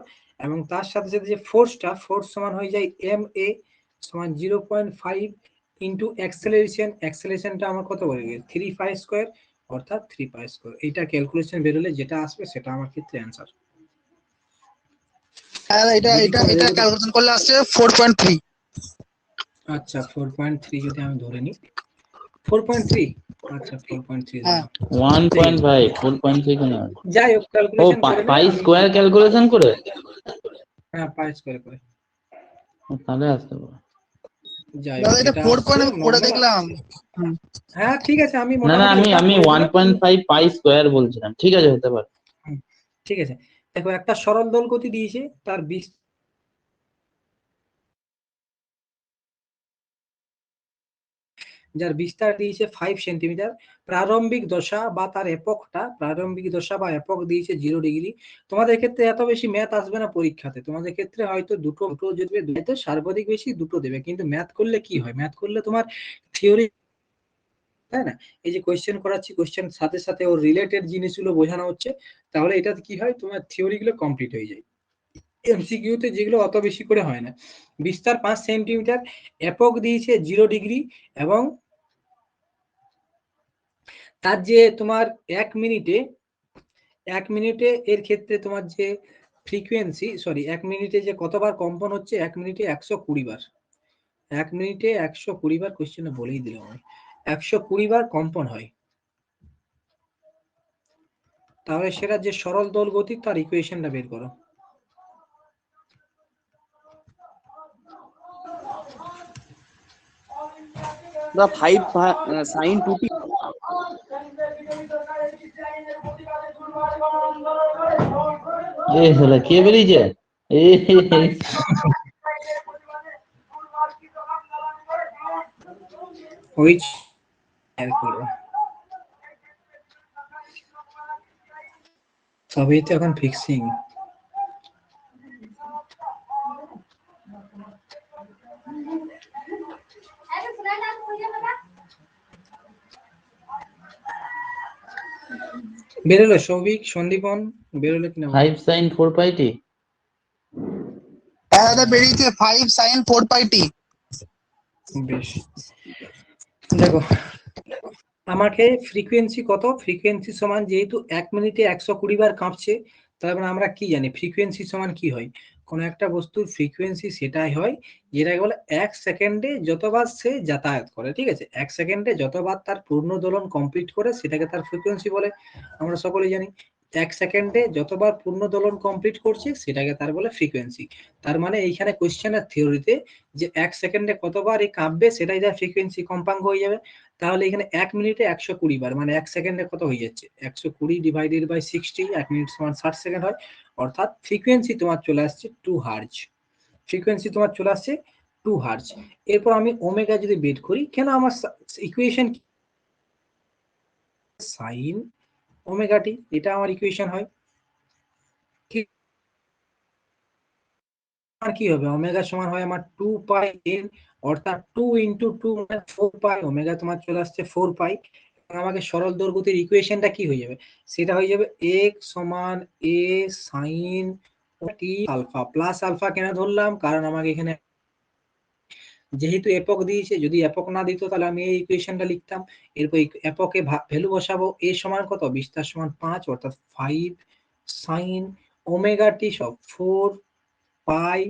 এবং তার সাথে সাথে যে ফোর্স সমান হয়ে যায় এম এ সমান 0.5 ইন্টু অ্যাক্সেলারেশনটা আমার কত বলে গেছে 3 পাই স্কয়ার, অর্থাৎ 3 পাই স্কয়ার। এটা ক্যালকুলেশন বেরোলে যেটা আসবে সেটা আমার ক্ষেত্রে অ্যান্সার। হ্যাঁ এটা ক্যালকুলেশন করলে আসছে 4.3। আচ্ছা 4.3 যদি আমি ধরে নিই, 4.3, আচ্ছা 4.3 হ্যাঁ 1.5 4.3 কেন? যাই হোক ও ক্যালকুলেশন করে পাই স্কয়ার ক্যালকুলেশন করে, হ্যাঁ পাই স্কয়ার করে, তাহলে আসতে পারে। যাই দাদা হোক এটা এটা 4.4 দেখলাম। হ্যাঁ ঠিক আছে, আমি না না, মোটামুটি আমি একটা বলে দিলাম। 1.5 পাই স্কয়ার বলছিলাম, ঠিক আছে হতে পারে। ঠিক আছে, দেখো একটা সরল দোল গতি দিয়েছে, তার যার বিস্তার দিয়েছে 5 সেন্টিমিটার, প্রারম্ভিক দশা বা তার একক দিয়েছে 0 ডিগ্রি। তোমাদের ক্ষেত্রে এত বেশি ম্যাথ আসবে না পরীক্ষাতে, তোমাদের ক্ষেত্রে হয়তো দুটো দেবে, দুটো সর্বাধিক বেশি দুটো দেবে, কিন্তু ম্যাথ করলে কি হয়, ম্যাথ করলে তোমার থিওরি, তাই না, এই যে কোয়েশ্চেন করাচ্ছি, কোয়েশ্চেন সাথে সাথে ওর রিলেটেড জিনিসগুলো বোঝানো হচ্ছে, তাহলে এটাতে কি হয়, তোমার থিওরি গুলো কমপ্লিট হয়ে যায়। এমসিকিউ তে যেগুলো অত বেশি করে হয় না। বিস্তার 5 সেন্টিমিটার, একক দিয়েছে 0 ডিগ্রি, এবং তার যে তোমার 1 মিনিটে এর ক্ষেত্রে তোমার যে ফ্রিকোয়েন্সি, সরি 1 মিনিটে যে কতবার কম্পন হচ্ছে, 1 মিনিটে 120 বার, 1 মিনিটে 120 বার, কোশ্চেনে বলেই দিলাম আমি, 120 বার কম্পন হয়। তাহলে সেটা যে সরল দোল গতি তার ইকুয়েশনটা বের করো। না 5 sin 2t এ শালা কে বেরিয়েছে এ which বের করো। সবই তো এখন ফিক্সিং। বেরোলো সৌভিক, সন্দীপন বেরোলো কিনা বলো? 5 sin 4 pi t হ্যাঁ দাদা বেরিয়েছে 5 sin 4 pi t। বেশ, দেখো আমাকে ফ্রিকোয়েন্সি কত, ফ্রিকোয়েন্সি সমান যেহেতু 1 মিনিটে 120 বার কাঁপছে, তার মানে আমরা কি জানি ফ্রিকোয়েন্সি সমান কি হয়? কোন একটা বস্তুর ফ্রিকোয়েন্সি সেটাই হয় যেটাকে বলে 1 সেকেন্ডে যতবার সে যাতায়াত করে, ঠিক আছে? 1 সেকেন্ডে যতবার তার পূর্ণ দোলন কমপ্লিট করে সেটাকে তার ফ্রিকোয়েন্সি বলে, আমরা সকলেই জানি। 1 সেকেন্ডে যতবার পূর্ণ দোলন কমপ্লিট করছে সেটাকে তার বলে ফ্রিকোয়েন্সি। তার মানে এইখানে কোশ্চেনের থিওরিতে যে 1 সেকেন্ডে কতবার এই কাঁপবে সেটাই তার ফ্রিকোয়েন্সি কম্পাঙ্ক হয়ে যাবে। তাহলে এখানে 1 মিনিটে 120 বার মানে 1 সেকেন্ডে কত হয়ে যাচ্ছে? 120 ডিভাইডেড বাই 60, 1 মিনিট সমান 60 সেকেন্ড হয়। অর্থাৎ ফ্রিকোয়েন্সি তোমার চলে আসছে 2 হার্জ। ফ্রিকোয়েন্সি তোমার চলে আসছে 2 হার্জ। এরপর আমি ওমেগা যদি বের করি, কেন আমার ইকুয়েশন সাইন ওমেগা টি, এটা আমার ইকুয়েশন হয়। আর কি হবে? ওমেগা সমান হয় আমার 2 পাই n, অর্থাৎ 2 ইনটু 2 মানে 4 পাই, ওমেগা তোমার চলে আসছে 4 পাই। আমাকে সরল দৈর্ঘ্যের ইকুয়েশনটা কি হয়ে যাবে? সেটা হয়ে যাবে x সমান a sin t alpha plus alpha. কেন ধরলাম? কারণ আমাকে এখানে যেহেতু একক দিয়েছে, যদি একক না দিত তাহলে আমি এই ইকুয়েশনটা লিখতাম। এরপর এপকে ভ্যালু বসাবো, a সমান কত, বিস্তার সমান 5, অর্থাৎ 5 sin ওমেগা টি সব 4 পাই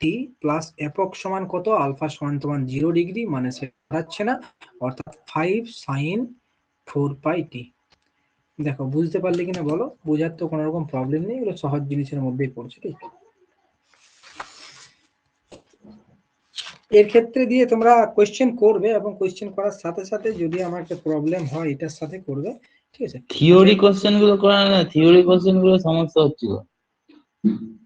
টি প্লাস একক সমান কত, আলফা সমান তোমার 0 ডিগ্রি, মানে সেটা হচ্ছে না, অর্থাৎ 5 sin 4 পাই টি। দেখো বুঝতে পারলে কিনা বলো? বোঝার তো কোনো রকম প্রবলেম নেই, এগুলো সহজ জিনিসের মধ্যেই পড়ছে, ঠিক? এর ক্ষেত্রে দিয়ে তোমরা কোশ্চেন করবে এবং কোশ্চেন করার সাথে সাথে যদি আমার একটা প্রবলেম হয় এটার সাথে করবে, ঠিক আছে? থিওরি কোশ্চেন গুলো করা না, থিওরি কোশ্চেন গুলো সমস্যা হচ্ছিল।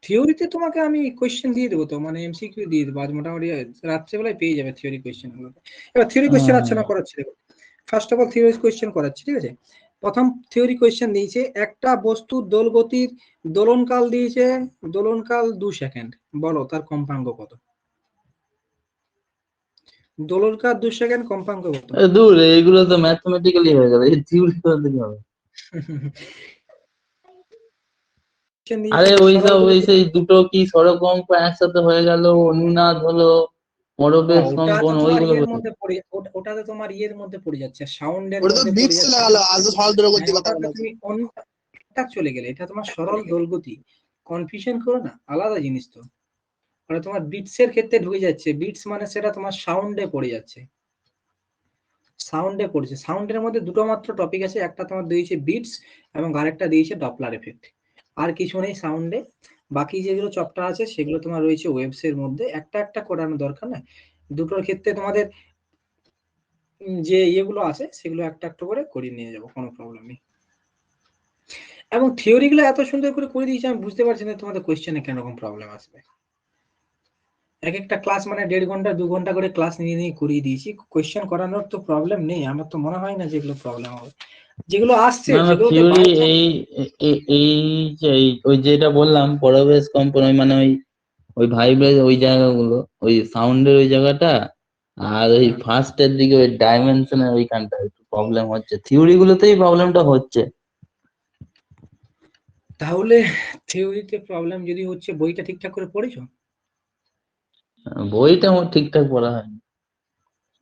থিওরিতে তোমাকে আমি কোশ্চেন দিয়ে দেবো তো, মানে এমসিকিউ দিয়ে দেবো, আজ মোটামুটি রাত্রেবেলায় পেয়ে যাবে থিওরি কোশ্চেন গুলো। এবার থিওরি কোশ্চেন আলোচনা করাচ্ছি। দেখো first of all theory question করাচ্ছি, ঠিক আছে? প্রথম থিওরি কোশ্চেন দিয়েছে একটা বস্তুর দোলগতির দোলনকাল দিয়েছে, দোলনকাল 2 সেকেন্ড, বলো তার কম্পাঙ্ক কত? দোলনকাল 2 সেকেন্ড, কম্পাঙ্ক কত? দূর, এগুলো তো ম্যাথমেটিক্যালি হয়ে গেল, এই থিওরি করতে কি হবে? আরে ওই সব ওই সেই দুটো কি সরক অঙ্ক একসাথে হয়ে গেল, অনুনাদ হলো, পরবেশ ওটা তো কম্পন, তোমার ওইগুলো ইয়ের বলে। মধ্যে পড়ে, ওটাতে তোমার ইয়ের মধ্যে পড়ে যাচ্ছে, সাউন্ডের ওটা তো মধ্যে পড়ে বিটস চলে যাচ্ছে। গেল, আজ তো সরল দৈর্ঘ্য হ্যাঁ, কথা ওটাতে বলা। তুমি অন্যটা চলে গেলে, এটা তোমার সরল দোলগতি। কনফিউশন করো না, আলাদা জিনিস তো। ওটা তোমার বিটস এর ক্ষেত্রে ঢুকে যাচ্ছে, বিটস মানে সেটা তোমার সাউন্ডে পড়ে যাচ্ছে, সাউন্ডে পড়ছে। সাউন্ডের মধ্যে দুটো মাত্র টপিক আছে, একটা তোমার দিয়েছে বিটস এবং আরেকটা দিয়েছে ডপলার এফেক্ট, আর কিছু নেই সাউন্ডে। বাকি যেগুলো চ্যাপ্টার আছে সেগুলো তোমার রয়েছে ওয়েবস এর মধ্যে, একটা একটা করানো দরকার না। দুটোর ক্ষেত্রে তোমাদের যে ইয়েগুলো আছে সেগুলো একটা একটা করে করিয়ে নিয়ে যাবো, কোনো প্রবলেম নেই। এবং থিওরি গুলো এত সুন্দর করে দিয়েছি, আমি বুঝতে পারছি না তোমাদের কোয়েশ্চেনে কেন রকম প্রবলেম আসবে। এক একটা ক্লাস মানে 1.5 ঘন্টা 2 ঘন্টা করে ক্লাস নিয়ে নিয়ে করিয়ে দিয়েছি, কোয়েশ্চেন করানোর তো প্রবলেম নেই, আমার তো মনে হয় না যেগুলো প্রবলেম হবে। যেগুলো আসছে, না না, যেগুলোতে থিওরি বাই চান্স, এই যে ওই যেটা বললাম পরবেশ কম্পন, ওই মানে ওই ভাইব্রেট ওই জায়গাগুলো, ওই সাউন্ডের ওই জায়গাটা, আর ওই ফার্স্টের দিকে ওই ডাইমেনশনের ওইখানটা একটু প্রবলেম হচ্ছে, থিওরি গুলোতেই প্রবলেমটা হচ্ছে। তাহলে থিওরিতে প্রবলেম যদি হচ্ছে, বইটা ঠিকঠাক করে পড়েছো? বইটা আমার ঠিকঠাক পড়া হয়নি।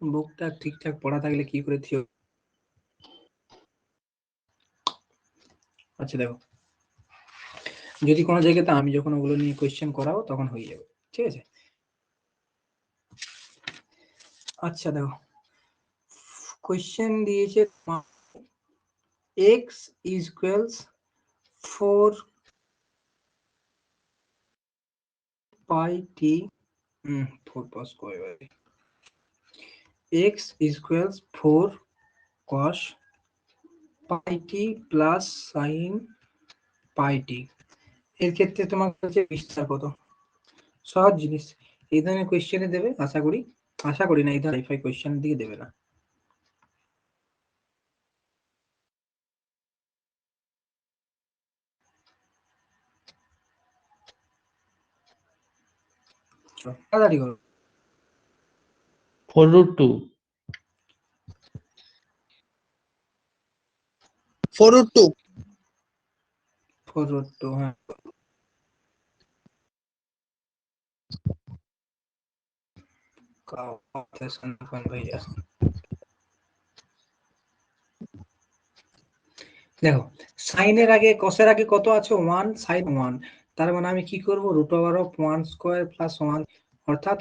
বুকটা ঠিকঠাক পড়া থাকলে কি করে থিওরি? আচ্ছা দেখো, যদি কোনো জায়গাতে আমি যখন ওগুলো নিয়ে কোয়েশ্চেন করাবো তখন হয়ে যাবে, ঠিক আছে? আচ্ছা দেখো, কোয়েশ্চেন দিয়েছে x equals 4 pi t 4 cos x equals 4 cos pi t plus sin pi t। এর ক্ষেত্রে তোমার কাছে বিস্তার কত? সহজ জিনিস, এই ধরনের কোয়েশ্চেনে দেবে আশা করি না এই ধরনের হাইফাই কোয়েশ্চেন দিয়ে দেবে না। তাড়াতাড়ি করো। 4√2 4√2 4√2 হ্যাঁ। দেখো সাইনের আগে কসের আগে কত আছে 1 sin 1, তার মানে আমি কি করব √1 স্কয়ার প্লাস 1 অর্থাৎ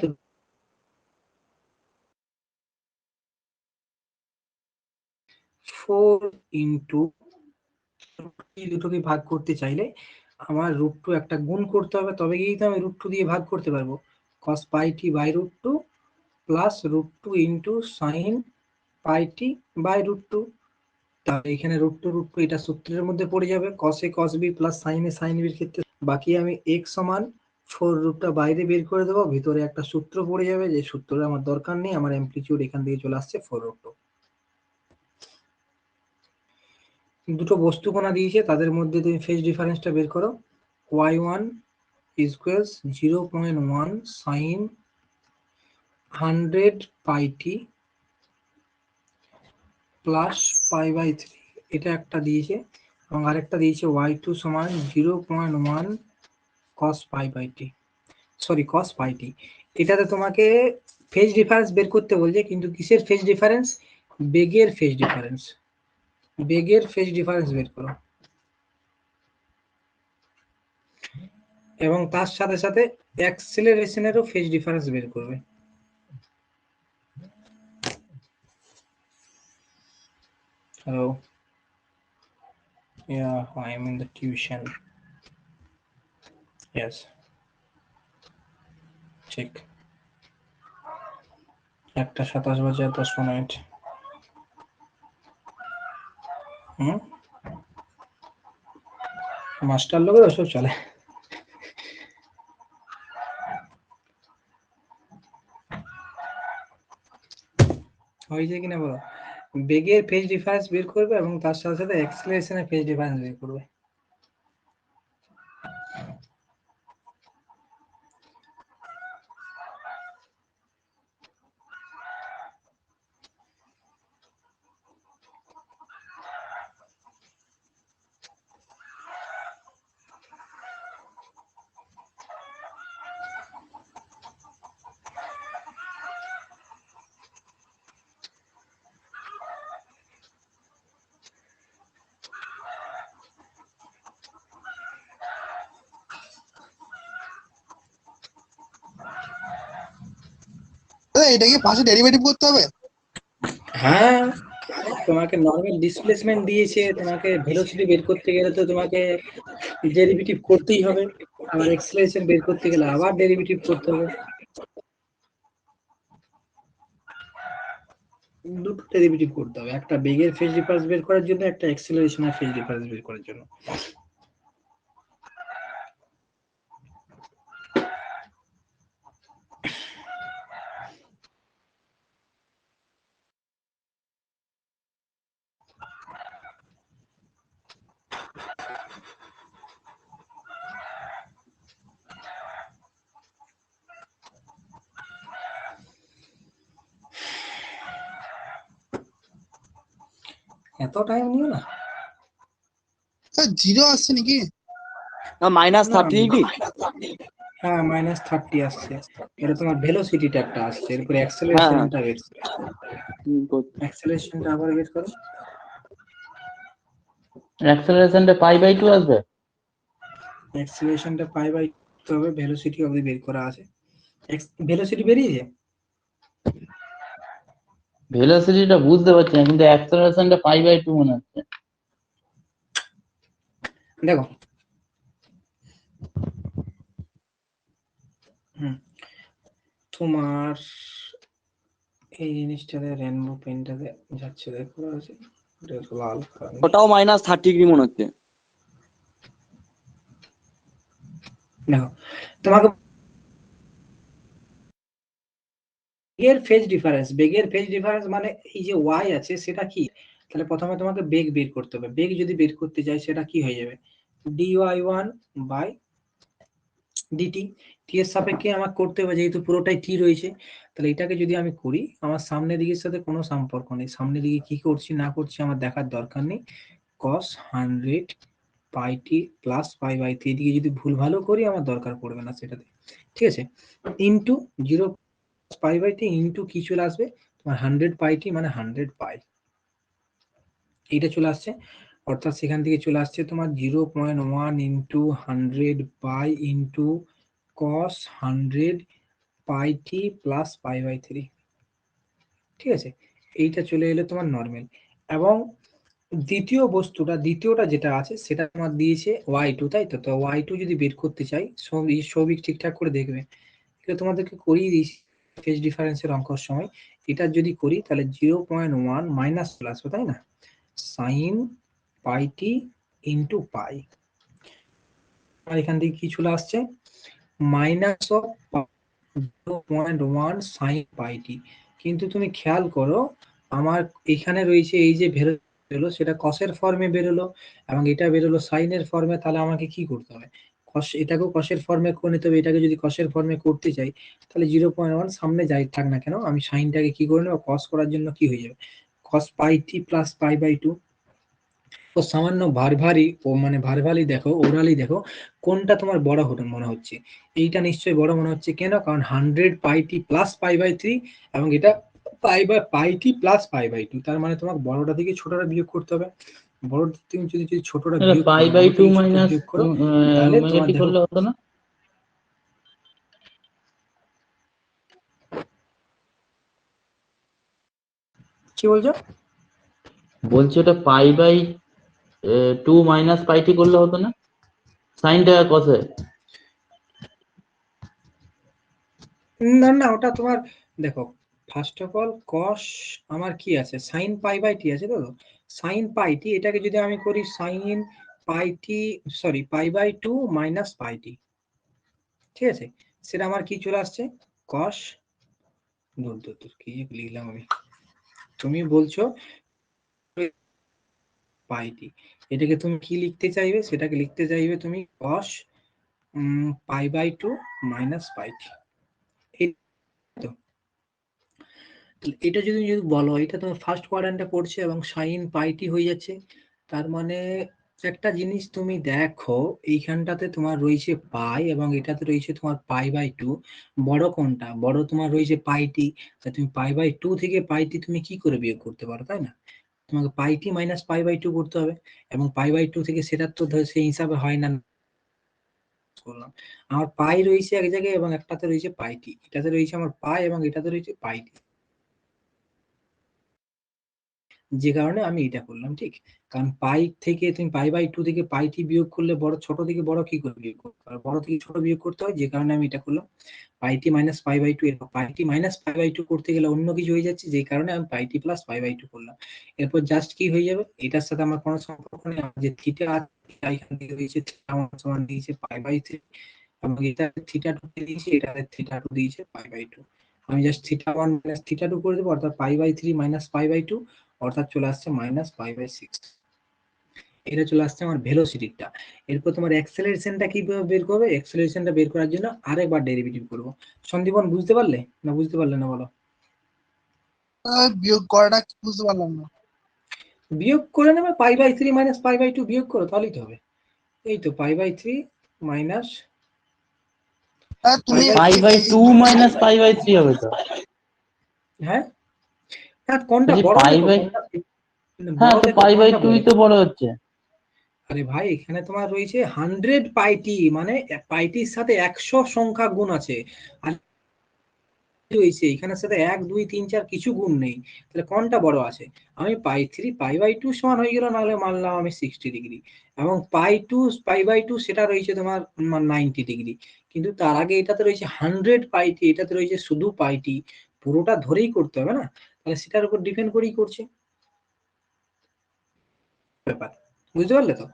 4 ইনটু দুটোকে ভাগ করতে চাইলে আমার √2 একটা গুণ করতে হবে, তবে গিয়েই তো আমি √2 দিয়ে ভাগ করতে পারবো। cos pi t by √2 plus √2 into sin pi t by √2। তাহলে এখানে √2 এটা সূত্রের মধ্যে পড়ে যাবে, cos a cos b plus sin a sin b এর ক্ষেত্রে বাকি আমি x সমান 4√টা বাইরে বের করে দেবো, ভিতরে একটা সূত্র পড়ে যাবে, যে সূত্রটা আমার দরকার নেই, আমার অ্যামপ্লিটিউড এখান থেকে চলে আসছে 4√2। দুটো বস্তু কণা দিয়েছে, তাদের মধ্যে তুমি ফেজ ডিফারেন্সটা বের করো। y1 equals 0.1 sin 100 pi t plus pi by 3, এটা একটা দিয়েছে, এবং আরেকটা দিয়েছে y2 সমান 0.1 cos pi by t, sorry cos pi t। এটাতে তোমাকে ফেজ ডিফারেন্স বের করতে বলছে, কিন্তু কিসের ফেজ ডিফারেন্স? বেগের ফেজ ডিফারেন্স। বেগের ফেজ ডিফারেন্স বের করো, এবং তার সাথে সাথে অ্যাক্সেলারেশনেরও ফেজ ডিফারেন্স বের করবে। Hello, yeah, I am in the tuition. Yes, check. 1:27 master লোকের ওসব চলে। হয়েছে কিনা বলো? বেগের ফেজ ডিফারেন্স বের করবে এবং তার সাথে সাথে অ্যাক্সেলারেশনের ফেজ ডিফারেন্স বের করবে। এটা কি পাশে ডেরিভেটিভ করতে হবে? হ্যাঁ, তোমাকে নরমাল ডিসপ্লেসমেন্ট দিয়েছে, তোমাকে ভেলোসিটি বের করতে গেলে তো তোমাকে ডেরিভেটিভ করতেই হবে, আবার অ্যাক্সেলারেশন বের করতে গেলে আবার ডেরিভেটিভ করতে হবে। দুটো ডেরিভেটিভ করতে হবে, একটা বেগের ফেজ ডিফারেন্স বের করার জন্য, একটা অ্যাক্সেলারেশনের ফেজ ডিফারেন্স বের করার জন্য। এত টাইম নিও না। স্যার জিরো আসছে নাকি? -30 হ্যাঁ -30 আসছে, এটা তোমার ভেলোসিটিটা একটা আসছে, এরপরে অ্যাক্সেলারেশনটা বের করো। অ্যাক্সেলারেশনটা আবার বের করো। অ্যাক্সেলারেশনটা π/2 আসবে। অ্যাক্সেলারেশনটা পাই বাই হবে, ভেলোসিটি অবধি বের করা আছে। ভেলোসিটি বেরিয়েছে? ভেলোসিটিটা বুঝতে পারছি না, কিন্তু অ্যাক্সেলারেশনটা π/2 মনে হচ্ছে। দেখো তোমার এই জিনিসটাতে রেনবো পেনটাতে যাচ্ছে, দেখো আছে লাল কালার। ওটাও -30 ডিগ্রি মনে হচ্ছে। দেখো তোমাকে বেগের ফেজ ডিফারেন্স মানে এই যে y আছে সেটা কি, তাহলে প্রথমে তোমাকে বেগ বের করতে হবে। বেগ যদি বের করতে যাই সেটা কি হয়ে যাবে, dy1 বাই dt। t এর সাপেক্ষে আমাকে করতে হবে, যেহেতু পুরোটাই t রয়েছে, তাহলে এটাকে যদি আমি করি, আমার সামনের দিকের সাথে কোনো সম্পর্ক নেই, সামনের দিকে কি করছি না করছি আমার দেখার দরকার নেই। cos 100 pi t plus pi by 3 দিকে যদি ভুল ভালো করি আমার দরকার পড়বে না সেটাতে, ঠিক আছে। Into 0 pi by t into কি চলে আসবে তোমার 100 পাই টি মানে 100 পাই, এইটা চলে আসছে। অর্থাৎ সেখান থেকে চলে আসছে তোমার 0.1 into 100 pi into cos 100 pi t plus pi by 3, ঠিক আছে। এইটা চলে এলো তোমার নর্মাল। এবং দ্বিতীয়টা যেটা আছে সেটা তোমার দিয়েছে y2, তাই তো। তো y2 যদি বের করতে চাই, সবই ঠিকঠাক করে দেখবে, এটা তোমাদেরকে করিয়ে দিয়েছি ফেজ ডিফারেন্সের অঙ্কের সময়। এটা যদি করি তাহলে 0.1 মাইনাস চলে আসবে, তাই না, সাইন পাই টি ইন্টু পাই। আর এখান থেকে কি চলে আসছে, মাইনাস অফ 0.1 সাইন পাই টি। কিন্তু তুমি খেয়াল করো আমার এখানে রয়েছে এই যে বেরোলো সেটা কসের ফর্মে বেরোলো এবং এটা বেরোলো সাইনের ফর্মে, তাহলে আমাকে কি করতে হবে, এটাকেও কসের ফর্মে করে নিতে হবে। এটাকে যদি কসের ফর্মে করতে চাই তাহলে 0.1 সামনে যাই থাক না কেন, আমি সাইনটাকে কি করে নেবো, কস করার জন্য কি হয়ে যাবে, কস পাই টি প্লাস পাই বাই 2। তো সামান্য ভারভালি দেখো, ওরালি দেখো কোনটা তোমার বড় মনে হচ্ছে, এইটা নিশ্চয়ই বড় মনে হচ্ছে। কেন, কারণ 100 pi t plus pi by 3 এবং এটা পাই টি প্লাস পাই বাই 2, তার মানে তোমাকে বড়টা থেকে ছোটটা বিয়োগ করতে হবে। বড় থেকে যদি ছোটটা বিয়োগ পাই করো, বাই বড় 2 থেকে ছোট মাইনাস বিয়োগ করো, তাহলে তোমার ওমেগা টি দেখো করলে হতো না? কি বলছো, বলছি ওটা পাই বাই 2 মাইনাস পাই টি করলে হতো না, সাইনটা কসে? না না ওটা তোমার দেখো, ফার্স্ট অফ অল কস আমার কি আছে, সাইন পাই বাই টি আছে, তো সাইন পাই টি, এটাকে যদি আমি করি sine pi T, sorry pi by 2 minus pi টি, ঠিক আছে, সেটা আমার কি চলে আসছে, কস, দূর দূর দূর কি লিখলাম আমি, তুমি বলছো পাই টি, এটাকে তুমি কি লিখতে চাইবে, সেটাকে লিখতে চাইবে তুমি কস পাই বাই 2 মাইনাস পাই টি। এটা যদি বলো এটা তোমার ফার্স্ট কোয়াড্র্যান্টে পড়ছে এবং সাইন পাইটি হয়ে যাচ্ছে, তার মানে একটা জিনিস তুমি দেখো, এইখানটাতে তোমার রয়েছে পাই এবং এটাতে রয়েছে তোমার পাই বাই 2, বড় কোনটা, বড় তোমার রয়েছে পাইটি, তা তুমি পাই বাই 2 থেকে পাইটি তুমি কি করে বিয়োগ করতে পারো, তাই না, তোমাকে পাইটি মাইনাস পাই বাই 2 করতে হবে, এবং পাই বাই 2 থেকে সেটা তো সেই হিসাবে হয় না, করলাম আমার পাই রয়েছে এক জায়গায় এবং একটাতে রয়েছে পাইটি, এটাতে রয়েছে আমার পাই এবং এটাতে রয়েছে পাইটি, যে কারণে আমি এটা করলাম, ঠিক। কারণ পাই থেকে তুমি পাই বাই 2 থেকে পাই টি বিয়োগ করলে বড়, ছোট থেকে বড় কি করে বিয়োগ করতে হবে, বড় থেকে ছোট বিয়োগ করতে হয়, যে কারণে আমি এটা করলাম পাই টি মাইনাস পাই বাই 2। এরপর পাই টি মাইনাস পাই বাই 2 করতে গেলে অন্য কিছু হয়ে যাচ্ছে, যে কারণে আমি পাই টি প্লাস পাই বাই 2 করলাম। এরপর জাস্ট কি হয়ে যাবে, এটার সাথে আমার কোনো সম্পর্ক নেই, আমার যে থিটা আছে এখান থেকে দিয়েছে থিটা 1 সমান দিয়েছে পাই বাই 3 এবং এটা থিটা 2 দিয়েছে, এটা থিটা 2 দিয়েছে পাই বাই 2। আমি জাস্ট থিটা 1 মাইনাস থিটা 2 করে দেবো, অর্থাৎ pi by 3 minus pi by 2, অর্থাৎ চলে আসছে মাইনাস পাই বাই 6। এটা চলে আসছে আমার ভেলোসিটিটা। এরপর তোমার অ্যাক্সেলারেশনটা কিভাবে বের করবে, অ্যাক্সেলারেশনটা বের করার জন্য আরেকবার ডেরিভেটিভ করব। সন্দীপন বুঝতে পারলে না, বুঝতে পারলে না বলো, বিয়োগ করাটা বুঝতে পারলাম না। বিয়োগ করে নেবে, pi by 3 minus pi by 2 বিয়োগ করো, তাহলেই তো হবে। এই তো পাই বাই 3 মাইনাস তুমি pi by 2 minus pi by 3 হবে তো। হ্যাঁ হ্যাঁ, কোনটা বলছি বড় পাই দেখো, বাই, কোনটা হ্যাঁ বড় তো দেখো, পাই বাই কোনটা 2 বড়। তো বড় হচ্ছে। আরে ভাই এখানে তোমার রয়েছে 100 পাইটি, মানে পাইটির সাথে 100 সংখ্যা গুণ আছে, আর হয়েছে এখানের সাথে 1 2 3 4 কিছু গুণ নেই, তাহলে কোনটা বড় আছে? আমি পাই 3 পাই বাই 2 সমান হয়ে গেল, নাহলে মানলাম আমি 60 ডিগ্রি, এবং পাই বাই 2 সেটা রয়েছে তোমার 90 ডিগ্রি, কিন্তু তার আগে এটাতে রয়েছে 100 পাইটি, এটাতে রয়েছে শুধু পাইটি, পুরোটা ধরেই করতে হবে না, তাহলে সেটার উপর ডিপেন্ড করেই করছে ব্যাপার, বুঝতে পারলে তো?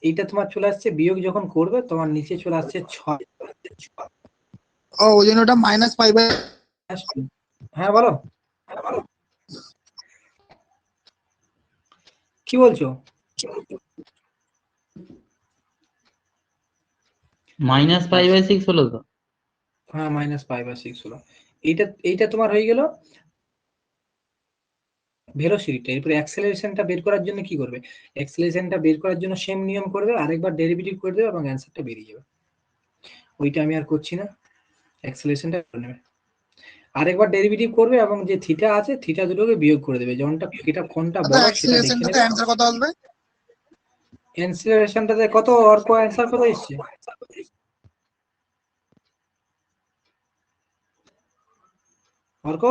এইটা তোমার চলে আসছে বিয়োগ যখন করবে তোমার নিচে চলে আসছে 6। ও ওই জন্য ওটা মাইনাস 5 বাই হ্যাঁ বলো, কি বলছো? -5/6 হলো তো। হ্যাঁ -5/6 হলো। এইটা তোমার হয়ে গেল ভেলোসিটিটা। এরপরে অ্যাক্সেলারেশনটা বের করার জন্য কি করবে? অ্যাক্সেলারেশনটা বের করার জন্য সেম নিয়ম করবে, আরেকবার ডেরিভেটিভ করে দেবে এবং অ্যান্সারটা বেরিয়ে যাবে। ওইটা আমি আর করছি না, অ্যাক্সেলারেশনটা করে নেবে, আরেকবার ডেরিভেটিভ করবে এবং যে থিটা আছে থিটা দুটোকে বিয়োগ করে দেবে, যেমনটা এটা কোনটা বড় সেটা দেখে অ্যাক্সিলারেশনটাতে নেবে। অ্যান্সার কত আসবে? অ্যাক্সেলারেশনটাতে কত অর্ক অ্যান্সার কত এসেছে? অর্ক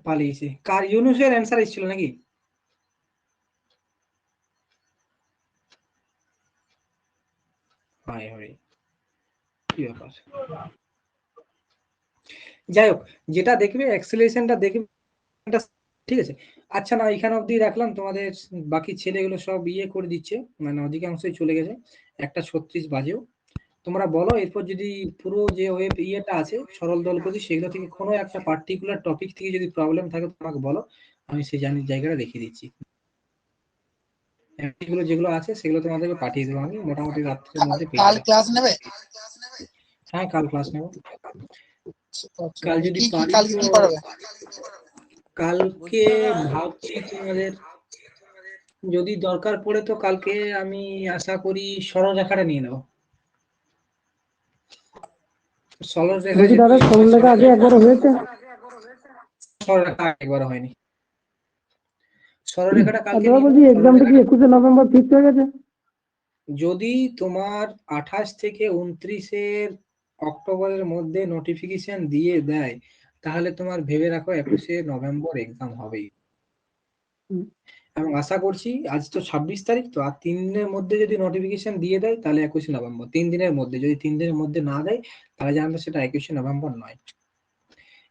পালিয়েছে, কার ইউনুসের অ্যান্সার এসেছিল নাকি? হায় হায়, কি ব্যাপার? যাই হোক, যেটা দেখবে অ্যাক্সেলারেশনটা দেখবে, ঠিক আছে। আচ্ছা না, এখানে অবধি রাখলাম, তোমাদের বাকি ছেলেগুলো সব ইয়ে করে দিচ্ছে, মানে অধিকাংশই চলে গেছে, 1:36 বাজেও। তোমরা বলো এরপর যদি পুরো যে ওয়েব ইয়েটা আছে সরল দলপতি, সেগুলো থেকে কোনো একটা পার্টিকুলার টপিক থেকে যদি প্রবলেম থাকে তোমাকে বলো, আমি সেই জায়গাটা দেখিয়ে দিচ্ছি। এগুলো যেগুলো আছে সেগুলো তোমাদেরকে পাঠিয়ে দেবো আমি মোটামুটি রাত্রের মধ্যে পেয়ে কাল যাবে। ক্লাস নেবে? হ্যাঁ কাল ক্লাস নেব। কাল যদি কি পারি কালকে কি তো পড়াবে? কালকে ভাবছি তোমাদের যদি দরকার পড়ে তো কালকে আমি আশা করি সরলরেখাটা নিয়ে নেব। সরলরেখা বলছি দাদা সরলরেখা আগে একবারও হয়েছে? সরলরেখা একবার হয়নি। সরলরেখাটা আর কালকে দাদা নিয়ে বলছি নেব। এক্সামটা কি 21শে নভেম্বর ফিক্স হয়ে গেছে? যদি তোমার 28 থেকে 29 অক্টোবরের মধ্যে নোটিফিকেশন দিয়ে দেয় তাহলে তোমার ভেবে রাখো 21শে নভেম্বর এক্সাম হবেই। এবং আশা করছি আজ তো 26 তারিখ, তো আর 3 দিনের মধ্যে যদি নোটিফিকেশন দিয়ে দেয় তাহলে 21শে নভেম্বর। 3 দিনের মধ্যে, যদি 3 দিনের মধ্যে না দেয় তাহলে জানবে সেটা 21শে নভেম্বর নয়,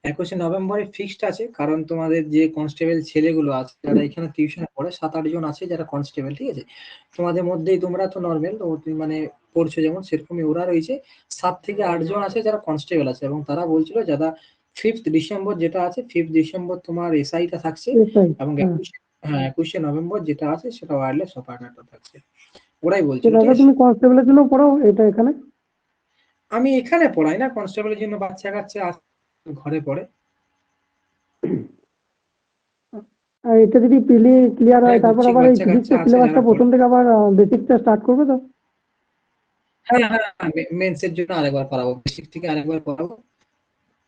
21শে নভেম্বরে ফিক্সড আছে। কারণ তোমাদের যে কনস্টেবল ছেলেগুলো আছে যারা এখানে টিউশনে পড়ে 7-8 জন আছে যারা কনস্টেবল, ঠিক আছে, তোমাদের মধ্যেই তোমরা তো নর্মাল মানে পড়ছো যেমন সেরকমই ওরা রয়েছে, 7 থেকে 8 জন আছে যারা কনস্টেবল আছে, এবং তারা বলছিল যারা 5th ডিসেম্বর যেটা আছে 5th ডিসেম্বর তোমার এসআইটা থাকছে, এসআই, এবং হ্যাঁ। 21শে নভেম্বর যেটা আছে সেটা ওয়্যারলেস অপারেটরটা থাকছে, ওরাই তো বলছিল, ঠিক দাদা আছে। তুমি কনস্টেবলের জন্য পড়াও এটা এখানে? আমি এখানে পড়াই না, কনস্টেবলের জন্য বাচ্চা কাচ্চা ঘরে পড়ে। আর এটা যদি ক্লিয়ার হয় তারপর আবার এই বাচ্চা কাচ্চা ফিজিক্সের আছে সিলেবাসটা যারা প্রথম থেকে আবার বেসিকটা স্টার্ট করবে তো? হ্যাঁ মেন্সের জন্য আরেকবার পড়াবো, বেসিক থেকে আরেকবার পড়াবো,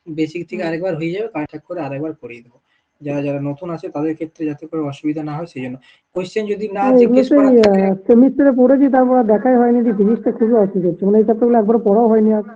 বেসিক থেকে আরেকবার হয়ে যাবে, কাট করে আরেকবার পড়িয়ে দেবো, যারা যারা নতুন আছে তাদের ক্ষেত্রে যাতে করে অসুবিধা না হয় সেই জন্য। কোশ্চেন যদি না এগুলো জিজ্ঞেস সেই করা থাকে, সেমিস্টারে পড়েছি, তারপর আর দেখাই হয়নি যে ফিজিক্সটা খুবই অসুবিধা হচ্ছে, মানে এই চ্যাপ্টারগুলো একবার পড়াও হয়নি আর।